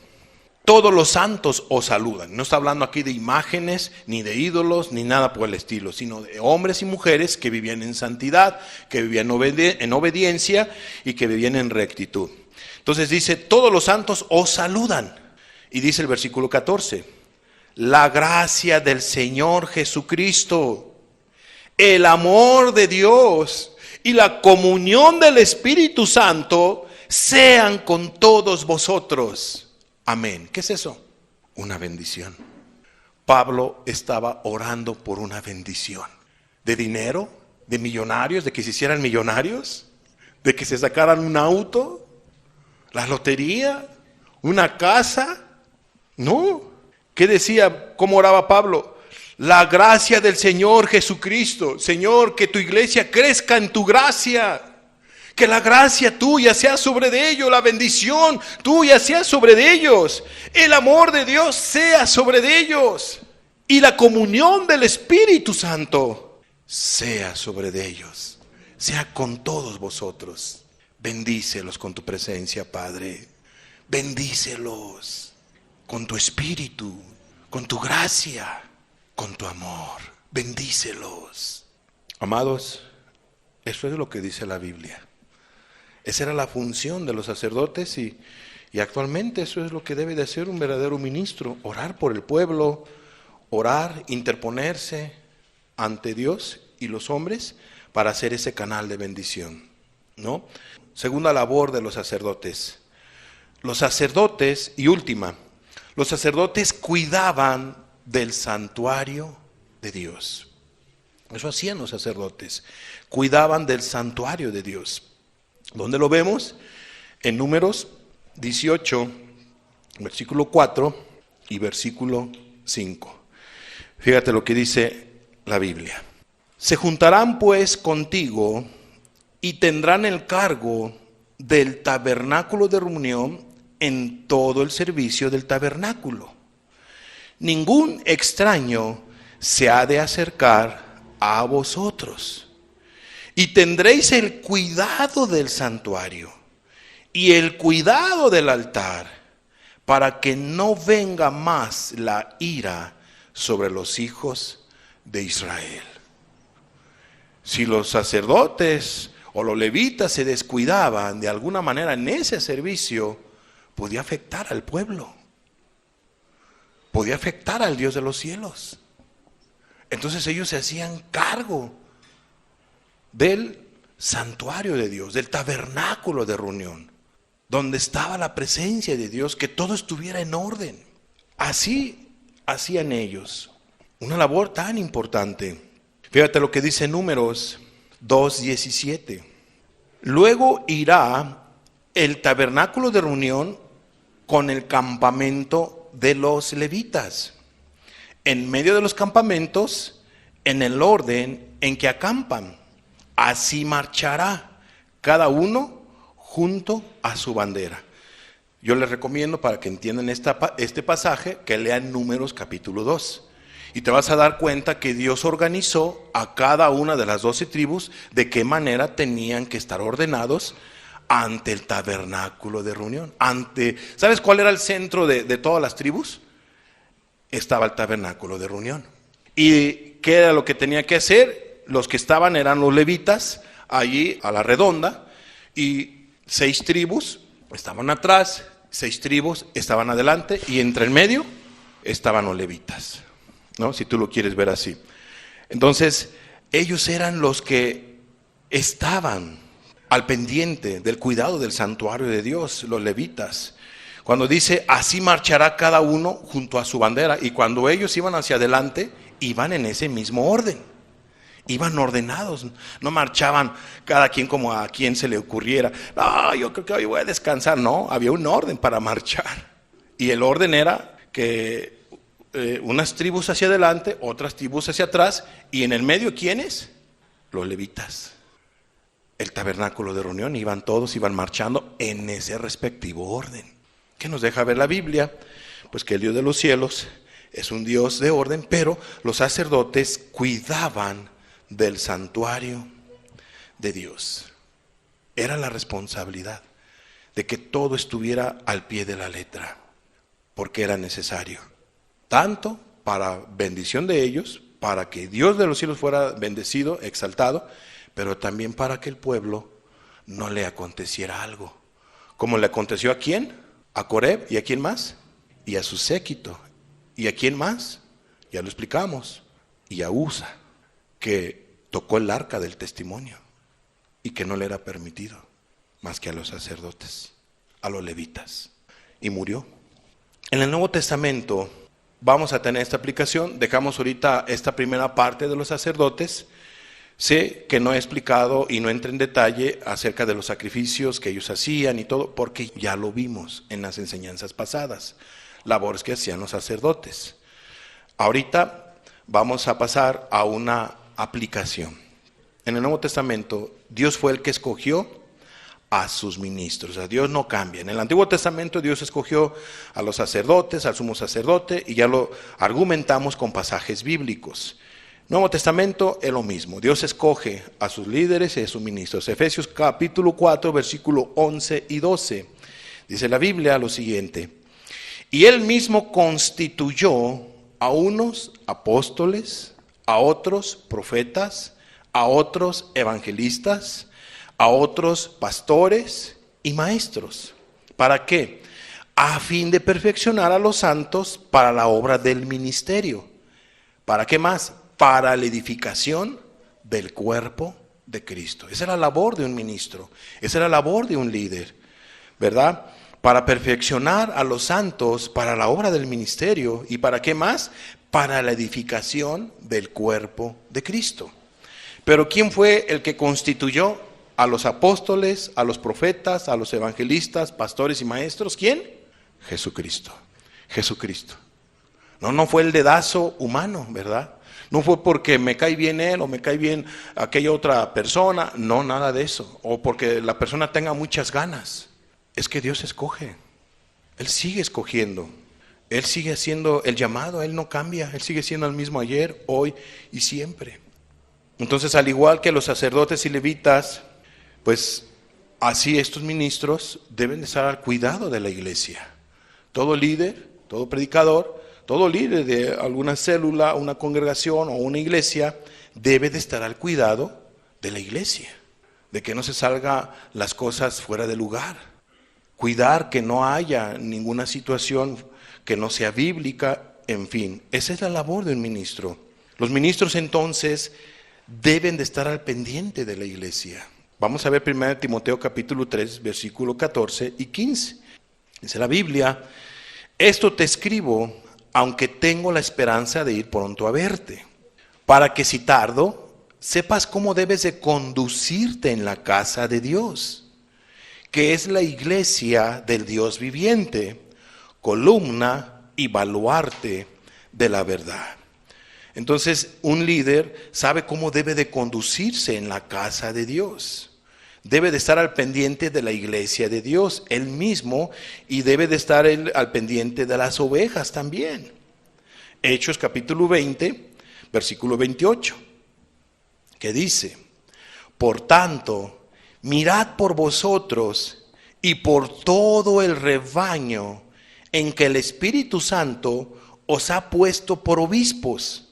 Todos los santos os saludan. No está hablando aquí de imágenes, ni de ídolos, ni nada por el estilo, sino de hombres y mujeres que vivían en santidad, que vivían en obediencia y que vivían en rectitud. Entonces dice, todos los santos os saludan. Y dice el versículo 14, la gracia del Señor Jesucristo, el amor de Dios y la comunión del Espíritu Santo sean con todos vosotros. Amén. ¿Qué es eso? Una bendición. Pablo estaba orando por una bendición. ¿De dinero? ¿De millonarios? ¿De que se hicieran millonarios? ¿De que se sacaran un auto? ¿La lotería? ¿Una casa? No. ¿Qué decía? ¿Cómo oraba Pablo? La gracia del Señor Jesucristo. Señor, que tu iglesia crezca en tu gracia. Que la gracia tuya sea sobre de ellos, la bendición tuya sea sobre de ellos, el amor de Dios sea sobre de ellos y la comunión del Espíritu Santo sea sobre de ellos, sea con todos vosotros. Bendícelos con tu presencia, Padre. Bendícelos con tu Espíritu, con tu gracia, con tu amor. Bendícelos. Amados, eso es lo que dice la Biblia. Esa era la función de los sacerdotes y actualmente eso es lo que debe de hacer un verdadero ministro, orar por el pueblo, orar, interponerse ante Dios y los hombres para hacer ese canal de bendición, ¿no? Segunda labor de los sacerdotes. Los sacerdotes, y última, los sacerdotes cuidaban del santuario de Dios. Eso hacían los sacerdotes, cuidaban del santuario de Dios. ¿Dónde lo vemos? En Números 18, versículo 4 y versículo 5. Fíjate lo que dice la Biblia. Se juntarán pues contigo y tendrán el cargo del tabernáculo de reunión en todo el servicio del tabernáculo. Ningún extraño se ha de acercar a vosotros. Y tendréis el cuidado del santuario y el cuidado del altar, para que no venga más la ira sobre los hijos de Israel. Si los sacerdotes o los levitas se descuidaban de alguna manera en ese servicio, podía afectar al pueblo, podía afectar al Dios de los cielos. Entonces ellos se hacían cargo del santuario de Dios, del tabernáculo de reunión, donde estaba la presencia de Dios, que todo estuviera en orden. Así hacían ellos, una labor tan importante. Fíjate lo que dice Números 2:17. Luego irá el tabernáculo de reunión con el campamento de los levitas, en medio de los campamentos, en el orden en que acampan. Así marchará cada uno junto a su bandera. Yo les recomiendo, para que entiendan este pasaje, que lean Números capítulo 2. Y te vas a dar cuenta que Dios organizó a cada una de las 12 tribus de qué manera tenían que estar ordenados ante el tabernáculo de reunión. ¿Sabes cuál era el centro de todas las tribus? Estaba el tabernáculo de reunión. ¿Y qué era lo que tenía que hacer? Los que estaban eran los levitas, allí a la redonda, y 6 tribus estaban atrás, 6 tribus estaban adelante, y entre el medio estaban los levitas, ¿no? Si tú lo quieres ver así. Entonces, ellos eran los que estaban al pendiente del cuidado del santuario de Dios, los levitas. Cuando dice, así marchará cada uno junto a su bandera, y cuando ellos iban hacia adelante, iban en ese mismo orden. Iban ordenados, no marchaban cada quien como a quien se le ocurriera. No, yo creo que hoy voy a descansar. No, había un orden para marchar. Y el orden era que unas tribus hacia adelante, otras tribus hacia atrás, y en el medio, ¿quiénes? Los levitas. El tabernáculo de reunión, iban marchando en ese respectivo orden. ¿Qué nos deja ver la Biblia? Pues que el Dios de los cielos es un Dios de orden, pero los sacerdotes cuidaban del santuario de Dios. Era la responsabilidad de que todo estuviera al pie de la letra, porque era necesario, tanto para bendición de ellos, para que Dios de los cielos fuera bendecido, exaltado, pero también para que el pueblo no le aconteciera algo, como le aconteció a quién, a Coreb, y a quién más, y a su séquito, ¿Y a quién más? Ya lo explicamos. Y a Usa, que tocó el arca del testimonio y que no le era permitido más que a los sacerdotes, a los levitas, y murió. En el Nuevo Testamento vamos a tener esta aplicación. Dejamos ahorita esta primera parte de los sacerdotes. Sé que no he explicado y no entré en detalle acerca de los sacrificios que ellos hacían y todo, porque ya lo vimos en las enseñanzas pasadas, labores que hacían los sacerdotes. Ahorita vamos a pasar a una aplicación. En el Nuevo Testamento, Dios fue el que escogió a sus ministros. O sea, Dios no cambia. En el Antiguo Testamento Dios escogió a los sacerdotes, al sumo sacerdote, y ya lo argumentamos con pasajes bíblicos. Nuevo Testamento es lo mismo. Dios escoge a sus líderes y a sus ministros. Efesios capítulo 4, versículo 11 y 12. Dice la Biblia lo siguiente: y Él mismo constituyó a unos apóstoles, a otros profetas, a otros evangelistas, a otros pastores y maestros. ¿Para qué? A fin de perfeccionar a los santos para la obra del ministerio. ¿Para qué más? Para la edificación del cuerpo de Cristo. Esa es la labor de un ministro, esa es la labor de un líder, ¿verdad? Para perfeccionar a los santos para la obra del ministerio. ¿Y para qué más? Para la edificación del cuerpo de Cristo. Pero ¿quién fue el que constituyó a los apóstoles, a los profetas, a los evangelistas, pastores y maestros? ¿Quién? Jesucristo. Jesucristo. No fue el dedazo humano, ¿verdad? No fue porque me cae bien él o me cae bien aquella otra persona. No, nada de eso. O porque la persona tenga muchas ganas. Es que Dios escoge. Él sigue escogiendo. Él sigue haciendo el llamado. Él no cambia. Él sigue siendo el mismo ayer, hoy y siempre. Entonces, al igual que los sacerdotes y levitas, pues así estos ministros deben de estar al cuidado de la iglesia. Todo líder, todo predicador, todo líder de alguna célula, una congregación o una iglesia debe de estar al cuidado de la iglesia, de que no se salgan las cosas fuera de lugar. Cuidar que no haya ninguna situación que no sea bíblica, en fin. Esa es la labor de un ministro. Los ministros entonces deben de estar al pendiente de la iglesia. Vamos a ver 1 Timoteo capítulo 3, versículo 14 y 15. Dice la Biblia: esto te escribo, aunque tengo la esperanza de ir pronto a verte, para que si tardo, sepas cómo debes de conducirte en la casa de Dios, que es la iglesia del Dios viviente, columna y baluarte de la verdad. Entonces, un líder sabe cómo debe de conducirse en la casa de Dios. Debe de estar al pendiente de la iglesia de Dios, él mismo, y debe de estar al pendiente de las ovejas también. Hechos capítulo 20, versículo 28, que dice: por tanto, mirad por vosotros y por todo el rebaño en que el Espíritu Santo os ha puesto por obispos,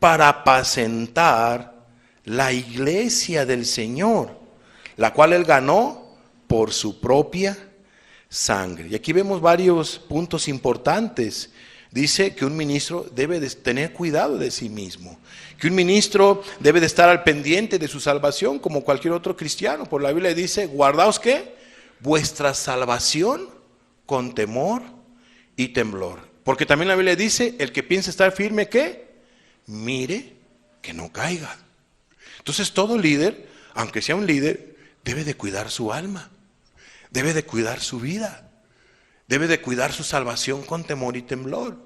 para apacentar la iglesia del Señor, la cual él ganó por su propia sangre. Y aquí vemos varios puntos importantes. Dice que un ministro debe de tener cuidado de sí mismo, que un ministro debe de estar al pendiente de su salvación como cualquier otro cristiano. Por la Biblia dice: guardaos ¿qué? Vuestra salvación con temor y temblor. Porque también la Biblia dice: el que piensa estar firme, ¿qué? Mire que no caiga. Entonces todo líder, aunque sea un líder, debe de cuidar su alma, debe de cuidar su vida, debe de cuidar su salvación con temor y temblor.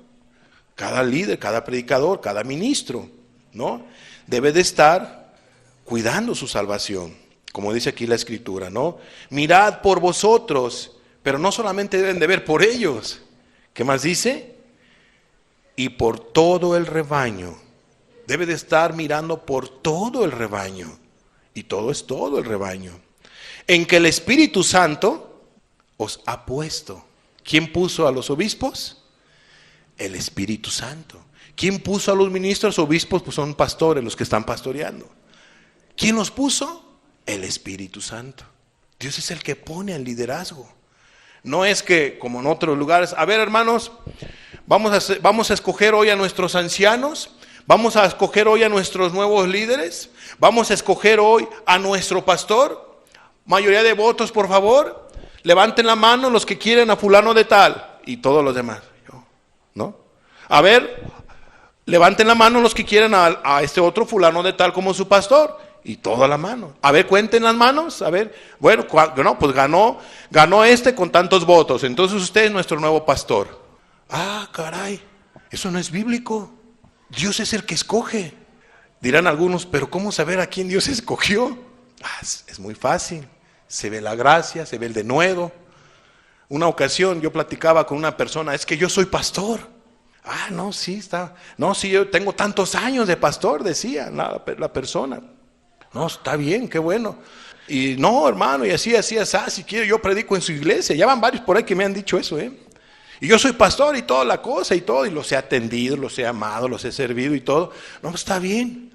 Cada líder, cada predicador, cada ministro, ¿no? Debe de estar cuidando su salvación, como dice aquí la Escritura, ¿no? Mirad por vosotros, pero no solamente deben de ver por ellos. ¿Qué más dice? Y por todo el rebaño. Debe de estar mirando por todo el rebaño. Y todo es todo el rebaño. En que el Espíritu Santo os ha puesto. ¿Quién puso a los obispos? El Espíritu Santo. ¿Quién puso a los ministros? Obispos, pues son pastores los que están pastoreando. ¿Quién los puso? El Espíritu Santo. Dios es el que pone el liderazgo. No es que, como en otros lugares, a ver hermanos, Vamos a escoger hoy a nuestros ancianos. Vamos a escoger hoy a nuestros nuevos líderes. Vamos a escoger hoy a nuestro pastor. Mayoría de votos, por favor. Levanten la mano los que quieren a fulano de tal. Y todos los demás. ¿No? A ver, levanten la mano los que quieren a este otro fulano de tal como su pastor. Y toda la mano. A ver, cuenten las manos. A ver, bueno, no, pues ganó este con tantos votos. Entonces usted es nuestro nuevo pastor. Ah, caray, eso no es bíblico. Dios es el que escoge. Dirán algunos, pero ¿cómo saber a quién Dios escogió? Es muy fácil. Se ve la gracia, se ve el denuedo. Una ocasión yo platicaba con una persona, es que yo soy pastor. No, sí, está. No, sí, yo tengo tantos años de pastor, decía la persona. No, está bien, qué bueno. Y no, hermano, y así, si quiere yo predico en su iglesia. Ya van varios por ahí que me han dicho eso, Y yo soy pastor y toda la cosa y todo, y los he atendido, los he amado, los he servido y todo. No, está bien.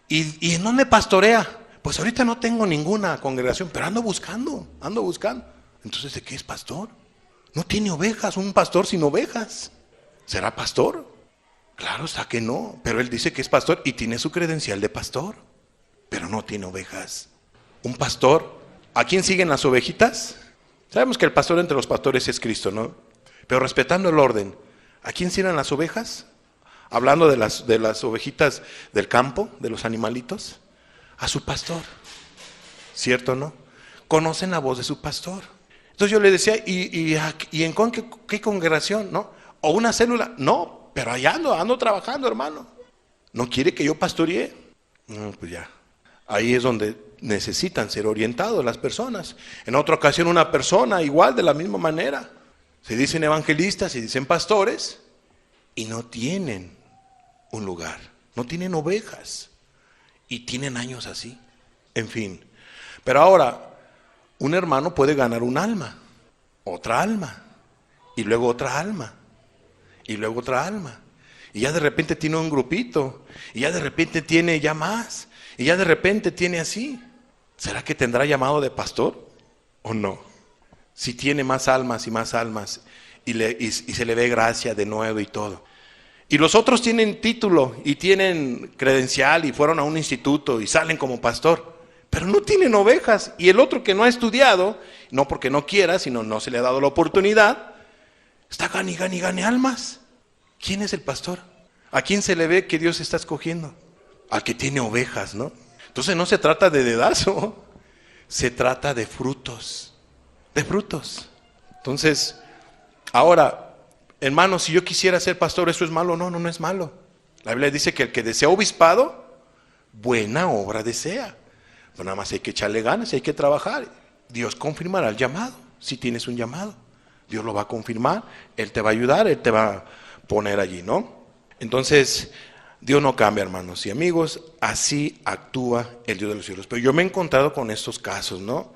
¿Y en dónde pastorea? Pues ahorita no tengo ninguna congregación, pero ando buscando. Entonces, ¿de qué es pastor? No tiene ovejas, un pastor sin ovejas. ¿Será pastor? Claro, está que no, pero él dice que es pastor y tiene su credencial de pastor, pero no tiene ovejas. Un pastor, ¿a quién siguen las ovejitas? Sabemos que el pastor entre los pastores es Cristo, ¿no? Pero respetando el orden, ¿a quién sirven las ovejas? Hablando de las ovejitas del campo, de los animalitos, a su pastor, ¿cierto o no? Conocen la voz de su pastor. Entonces yo le decía, ¿y en qué congregación? ¿No? ¿O una célula? No, pero allá ando trabajando, hermano. ¿No quiere que yo pastoree? No, pues ya. Ahí es donde necesitan ser orientados las personas. En otra ocasión una persona igual, de la misma manera. Se dicen evangelistas, se dicen pastores y no tienen un lugar, no tienen ovejas y tienen años así, en fin. Pero ahora, un hermano puede ganar un alma, otra alma, y luego otra alma, y luego otra alma. Y ya de repente tiene un grupito, y ya de repente tiene ya más, y ya de repente tiene así. ¿Será que tendrá llamado de pastor o no? Si tiene más almas y se le ve gracia de nuevo y todo. Y los otros tienen título y tienen credencial y fueron a un instituto y salen como pastor, pero no tienen ovejas. Y el otro que no ha estudiado, no porque no quiera, sino no se le ha dado la oportunidad, está gane almas. ¿Quién es el pastor? ¿A quién se le ve que Dios está escogiendo? Al que tiene ovejas, ¿no? Entonces no se trata de dedazo, se trata de frutos. Entonces, ahora, hermanos, si yo quisiera ser pastor, ¿eso es malo? No es malo. La Biblia dice que el que desea obispado, buena obra desea. Pues nada más hay que echarle ganas, hay que trabajar. Dios confirmará el llamado, si tienes un llamado. Dios lo va a confirmar, Él te va a ayudar, Él te va a poner allí, ¿no? Entonces, Dios no cambia, hermanos y amigos, así actúa el Dios de los cielos. Pero yo me he encontrado con estos casos, ¿no?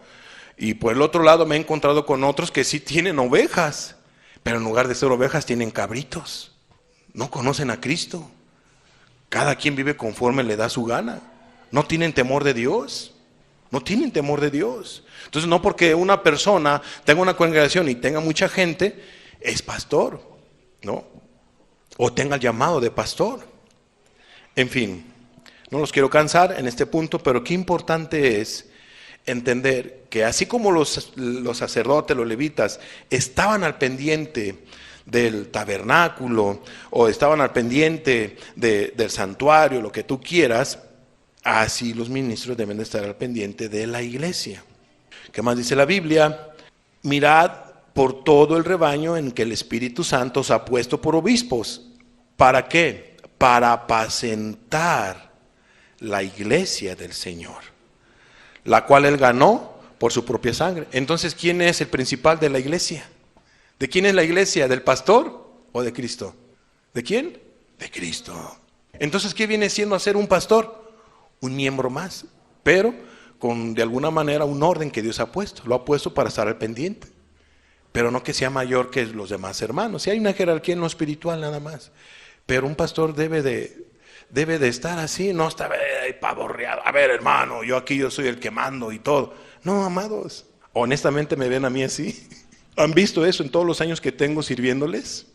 Y por el otro lado me he encontrado con otros que sí tienen ovejas, pero en lugar de ser ovejas tienen cabritos. No conocen a Cristo. Cada quien vive conforme le da su gana. No tienen temor de Dios. Entonces no porque una persona tenga una congregación y tenga mucha gente, es pastor, ¿no? O tenga el llamado de pastor. En fin, no los quiero cansar en este punto, pero qué importante es entender que así como los sacerdotes, los levitas, estaban al pendiente del tabernáculo o estaban al pendiente del santuario, lo que tú quieras, así los ministros deben de estar al pendiente de la iglesia. ¿Qué más dice la Biblia? Mirad por todo el rebaño en que el Espíritu Santo os ha puesto por obispos. ¿Para qué? Para apacentar la iglesia del Señor, la cual Él ganó por su propia sangre. Entonces, ¿quién es el principal de la iglesia? ¿De quién es la iglesia? ¿Del pastor o de Cristo? ¿De quién? De Cristo. Entonces, ¿qué viene siendo hacer un pastor? Un miembro más, pero con de alguna manera un orden que Dios ha puesto. Lo ha puesto para estar al pendiente, pero no que sea mayor que los demás hermanos. Si hay una jerarquía en lo espiritual nada más, pero un pastor debe de estar así, no estar pavorreado. A ver, hermano, yo soy el que mando y todo. No, amados, honestamente me ven a mí así. ¿Han visto eso en todos los años que tengo sirviéndoles?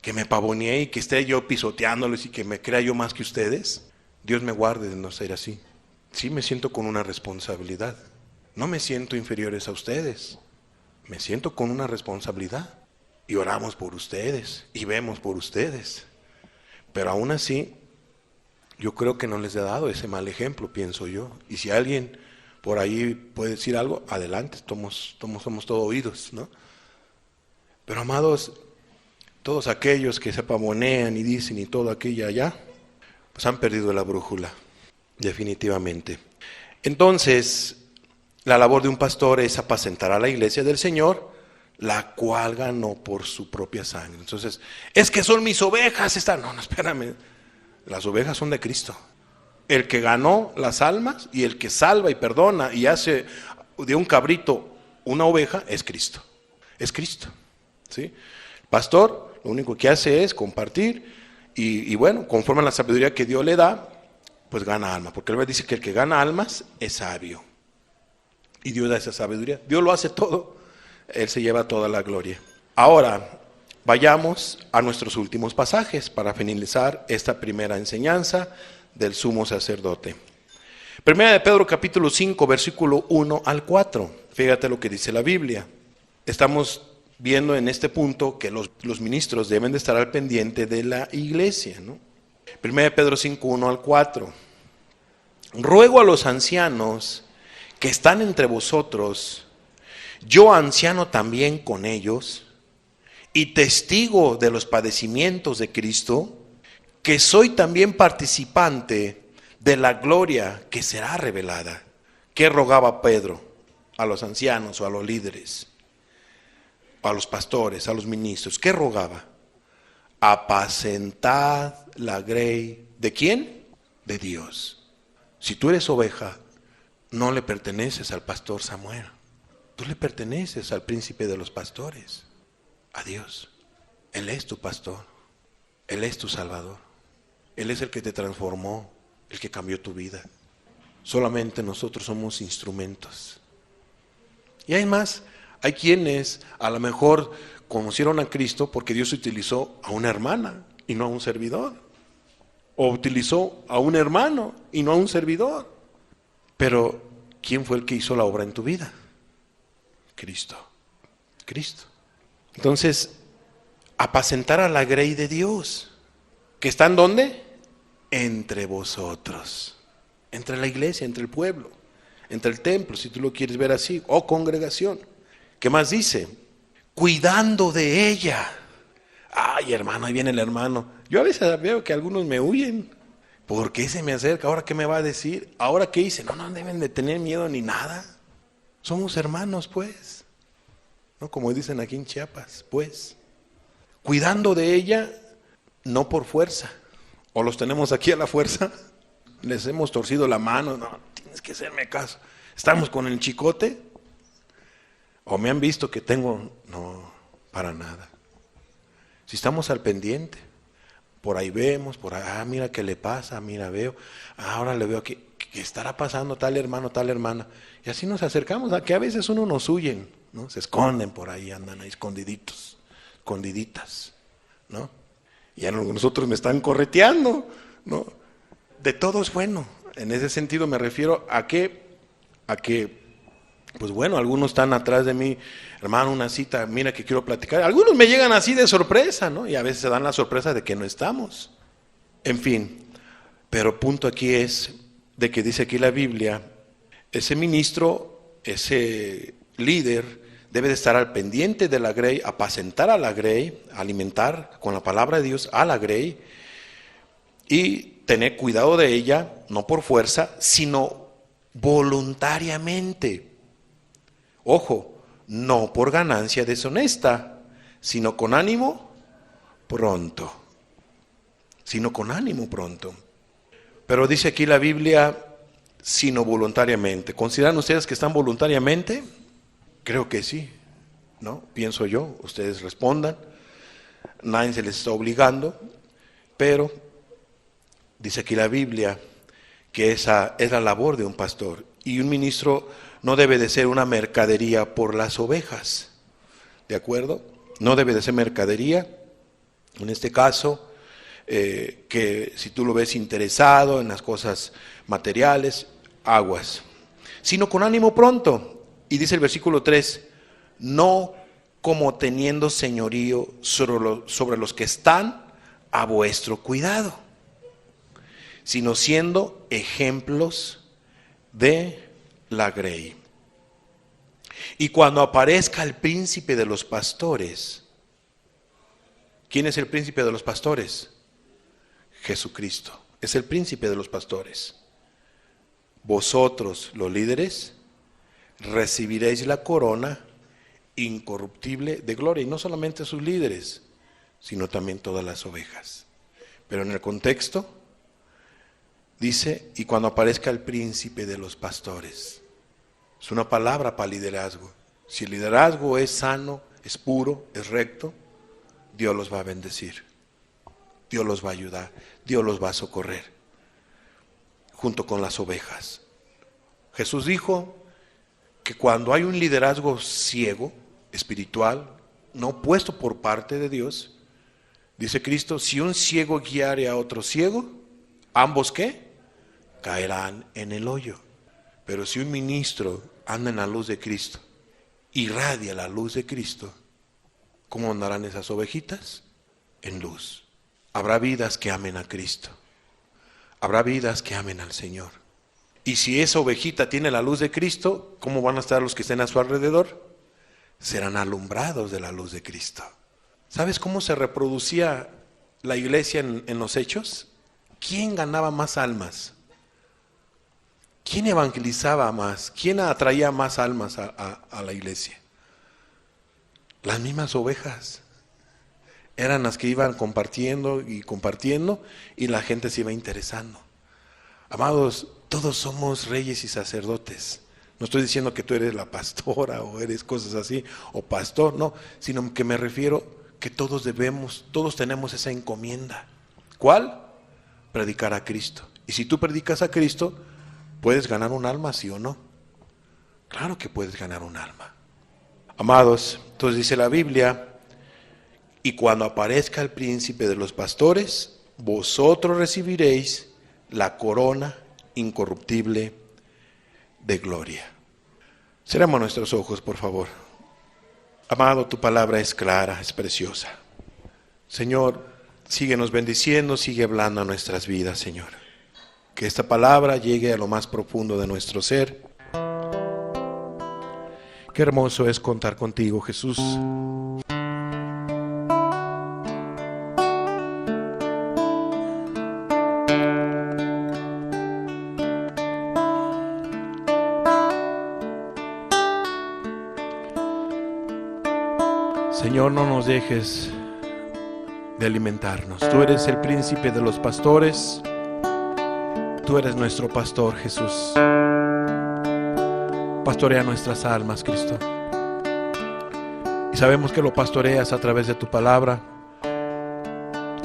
que me pavonee y que esté yo pisoteándoles y que me crea yo más que ustedes. Dios me guarde de no ser así. Sí me siento con una responsabilidad. No me siento inferiores a ustedes. Me siento con una responsabilidad. Y oramos por ustedes y vemos por ustedes. Pero aún así, yo creo que no les he dado ese mal ejemplo, pienso yo. Y si alguien por ahí puede decir algo, adelante, somos todos oídos, ¿no? Pero amados, todos aquellos que se pavonean y dicen y todo aquello allá, pues han perdido la brújula, definitivamente. Entonces, la labor de un pastor es apacentar a la iglesia del Señor, la cual ganó por su propia sangre. Entonces, es que son mis ovejas, no, espérame, las ovejas son de Cristo. El que ganó las almas y el que salva y perdona y hace de un cabrito una oveja es Cristo. Es Cristo, ¿sí? El pastor lo único que hace es compartir y bueno, conforme a la sabiduría que Dios le da, pues gana alma. Porque él dice que el que gana almas es sabio. Y Dios da esa sabiduría. Dios lo hace todo. Él se lleva toda la gloria. Ahora, vayamos a nuestros últimos pasajes para finalizar esta primera enseñanza del sumo sacerdote. Primera de Pedro capítulo 5, versículo 1 al 4. Fíjate lo que dice la Biblia. Estamos viendo en este punto que los ministros deben de estar al pendiente de la iglesia, ¿no? Primera de Pedro 5, 1 al 4. Ruego a los ancianos que están entre vosotros, yo anciano también con ellos, y testigo de los padecimientos de Cristo, que soy también participante de la gloria que será revelada. ¿Qué rogaba Pedro a los ancianos o a los líderes, a los pastores, a los ministros? ¿Qué rogaba? Apacentad la grey. ¿De quién? De Dios. Si tú eres oveja, no le perteneces al pastor Samuel. Tú le perteneces al príncipe de los pastores, a Dios. Él es tu pastor. Él es tu salvador. Él es el que te transformó, el que cambió tu vida. Solamente nosotros somos instrumentos. Y hay más, hay quienes a lo mejor conocieron a Cristo porque Dios utilizó a una hermana y no a un servidor. O utilizó a un hermano y no a un servidor. Pero, ¿quién fue el que hizo la obra en tu vida? Cristo. Cristo. Entonces, apacentar a la grey de Dios. ¿Que están dónde? Entre vosotros. Entre la iglesia, entre el pueblo. Entre el templo, si tú lo quieres ver así. O congregación. ¿Qué más dice? Cuidando de ella. Ay, hermano, ahí viene el hermano. Yo a veces veo que algunos me huyen. ¿Por qué se me acerca? ¿Ahora qué me va a decir? ¿Ahora qué hice? No deben de tener miedo ni nada. Somos hermanos, pues. No, como dicen aquí en Chiapas, pues. Cuidando de ella, no por fuerza. O los tenemos aquí a la fuerza. Les hemos torcido la mano. No, tienes que hacerme caso. Estamos con el chicote. O me han visto que tengo. No, para nada. Si estamos al pendiente, por ahí vemos, por ahí, mira qué le pasa, mira, veo, ahora le veo que estará pasando tal hermano, tal hermana. Y así nos acercamos, a que a veces uno nos huyen, ¿no? Se esconden por ahí, andan ahí escondiditos, escondiditas, ¿no? Y a nosotros me están correteando, ¿no? De todo es bueno. En ese sentido me refiero a que, pues bueno, algunos están atrás de mí, hermano, una cita, mira que quiero platicar. Algunos me llegan así de sorpresa, ¿no? Y a veces se dan la sorpresa de que no estamos. En fin, pero punto aquí es de que dice aquí la Biblia, ese ministro, ese líder, debe de estar al pendiente de la grey, apacentar a la grey, alimentar con la palabra de Dios a la grey y tener cuidado de ella, no por fuerza, sino voluntariamente. Ojo, no por ganancia deshonesta, sino con ánimo pronto. Sino con ánimo pronto. Pero dice aquí la Biblia, sino voluntariamente. ¿Consideran ustedes que están voluntariamente? Creo que sí, ¿no? Pienso yo, ustedes respondan. Nadie se les está obligando, pero dice aquí la Biblia que esa es la labor de un pastor. Y un ministro no debe de ser una mercadería por las ovejas, ¿de acuerdo? No debe de ser mercadería En este caso, que si tú lo ves interesado en las cosas materiales, aguas. Sino con ánimo pronto. Y dice el versículo 3, no como teniendo señorío sobre los que están a vuestro cuidado, sino siendo ejemplos de la grey. Y cuando aparezca el príncipe de los pastores, ¿quién es el príncipe de los pastores? Jesucristo, es el príncipe de los pastores. Vosotros, los líderes, recibiréis la corona incorruptible de gloria. Y no solamente sus líderes, sino también todas las ovejas. Pero en el contexto dice, y cuando aparezca el príncipe de los pastores. Es una palabra para liderazgo. Si el liderazgo es sano, es puro, es recto, Dios los va a bendecir. Dios los va a ayudar, Dios los va a socorrer, junto con las ovejas. Jesús dijo que cuando hay un liderazgo ciego, espiritual, no puesto por parte de Dios, dice Cristo, si un ciego guiare a otro ciego, ambos ¿qué? Caerán en el hoyo. Pero si un ministro anda en la luz de Cristo, irradia la luz de Cristo, ¿cómo andarán esas ovejitas? En luz. Habrá vidas que amen a Cristo. Habrá vidas que amen al Señor. Y si esa ovejita tiene la luz de Cristo, ¿cómo van a estar los que estén a su alrededor? Serán alumbrados de la luz de Cristo. ¿Sabes cómo se reproducía la iglesia en los hechos? ¿Quién ganaba más almas? ¿Quién evangelizaba más? ¿Quién atraía más almas a la iglesia? Las mismas ovejas. Eran las que iban compartiendo y la gente se iba interesando. Amados, todos somos reyes y sacerdotes. No estoy diciendo que tú eres la pastora o eres cosas así, o pastor, no, sino que me refiero que todos tenemos esa encomienda. ¿Cuál? Predicar a Cristo. Y si tú predicas a Cristo, ¿puedes ganar un alma, sí o no? Claro que puedes ganar un alma. Amados, entonces dice la Biblia, y cuando aparezca el príncipe de los pastores, vosotros recibiréis la corona incorruptible de gloria. Cerramos nuestros ojos, por favor. Amado, tu palabra es clara, es preciosa. Señor, síguenos bendiciendo, sigue hablando a nuestras vidas, Señor. Que esta palabra llegue a lo más profundo de nuestro ser. Qué hermoso es contar contigo, Jesús. Señor, no nos dejes de alimentarnos. Tú eres el príncipe de los pastores. Tú eres nuestro pastor, Jesús. Pastorea nuestras almas, Cristo. Y sabemos que lo pastoreas a través de tu palabra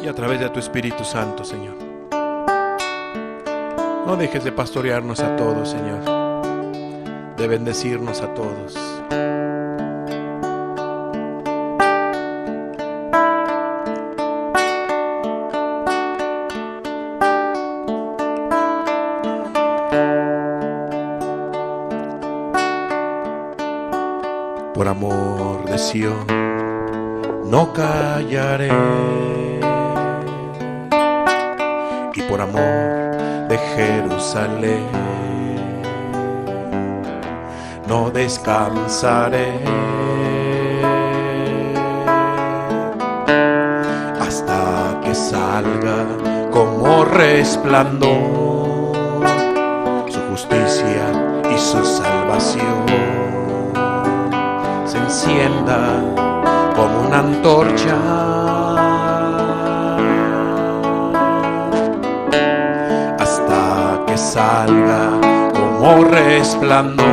y a través de tu Espíritu Santo, Señor. No dejes de pastorearnos a todos, Señor. De bendecirnos a todos. Por amor de Sion, no callaré. Y por amor de Jerusalén, no descansaré. Hasta que salga como resplandor su justicia y su salvación. Se encienda como una antorcha hasta que salga como resplandor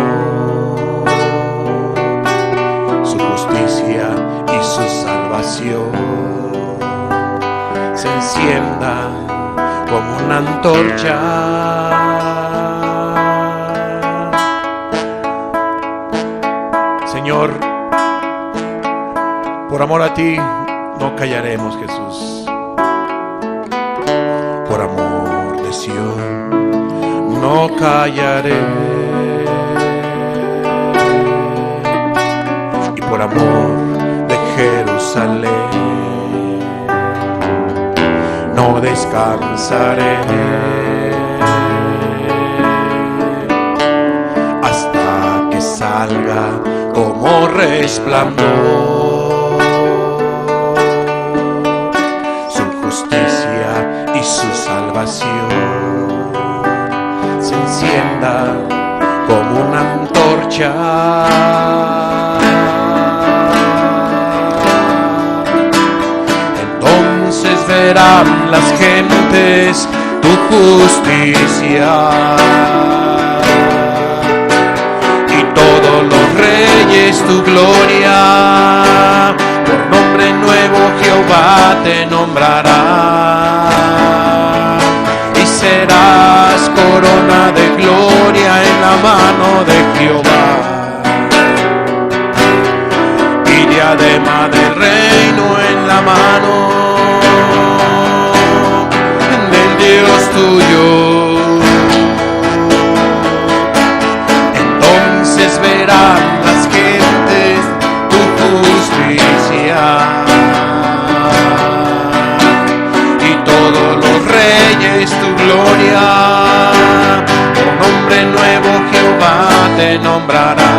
su justicia y su salvación. Se encienda como una antorcha. Señor, por amor a ti, No callaremos, Jesús. Por amor de Sión, no callaré. Y por amor de Jerusalén, no descansaré hasta que salga como resplandor su justicia y su salvación, se encienda como una antorcha. Entonces verán las gentes tu justicia, y todos los reyes tu gloria. Por nombre nuevo Jehová te nombrará, y serás corona de gloria en la mano de Jehová, y diadema del reino en la mano del Dios tuyo. Entonces verán las gentes tu justicia, y todos los reyes tu gloria. Por nombre nuevo Jehová te nombrará,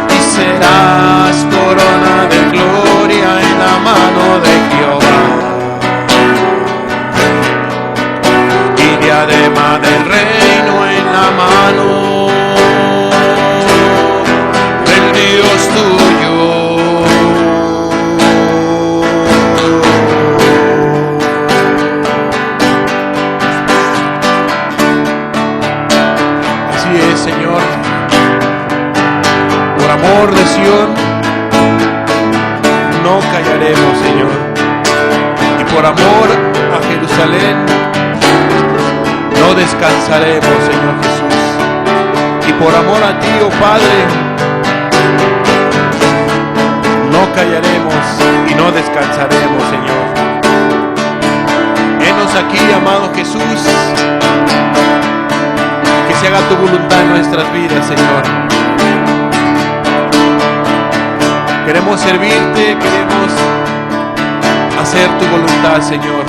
y serás corona de gloria en la mano de Jehová, y diadema del reino en la mano del Dios tuyo. Así es, Señor. Por amor de Sión, no callaremos, Señor. Y por amor a Jerusalén, no descansaremos, Señor Jesús. Y por amor a ti, oh Padre, no callaremos y no descansaremos, Señor. Henos aquí, amado Jesús, que se haga tu voluntad en nuestras vidas, Señor. Queremos servirte, queremos hacer tu voluntad, Señor.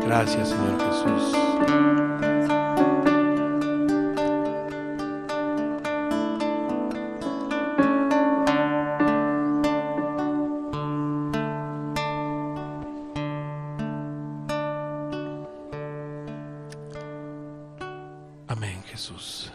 Gracias, Señor Jesús. Amén, Jesús.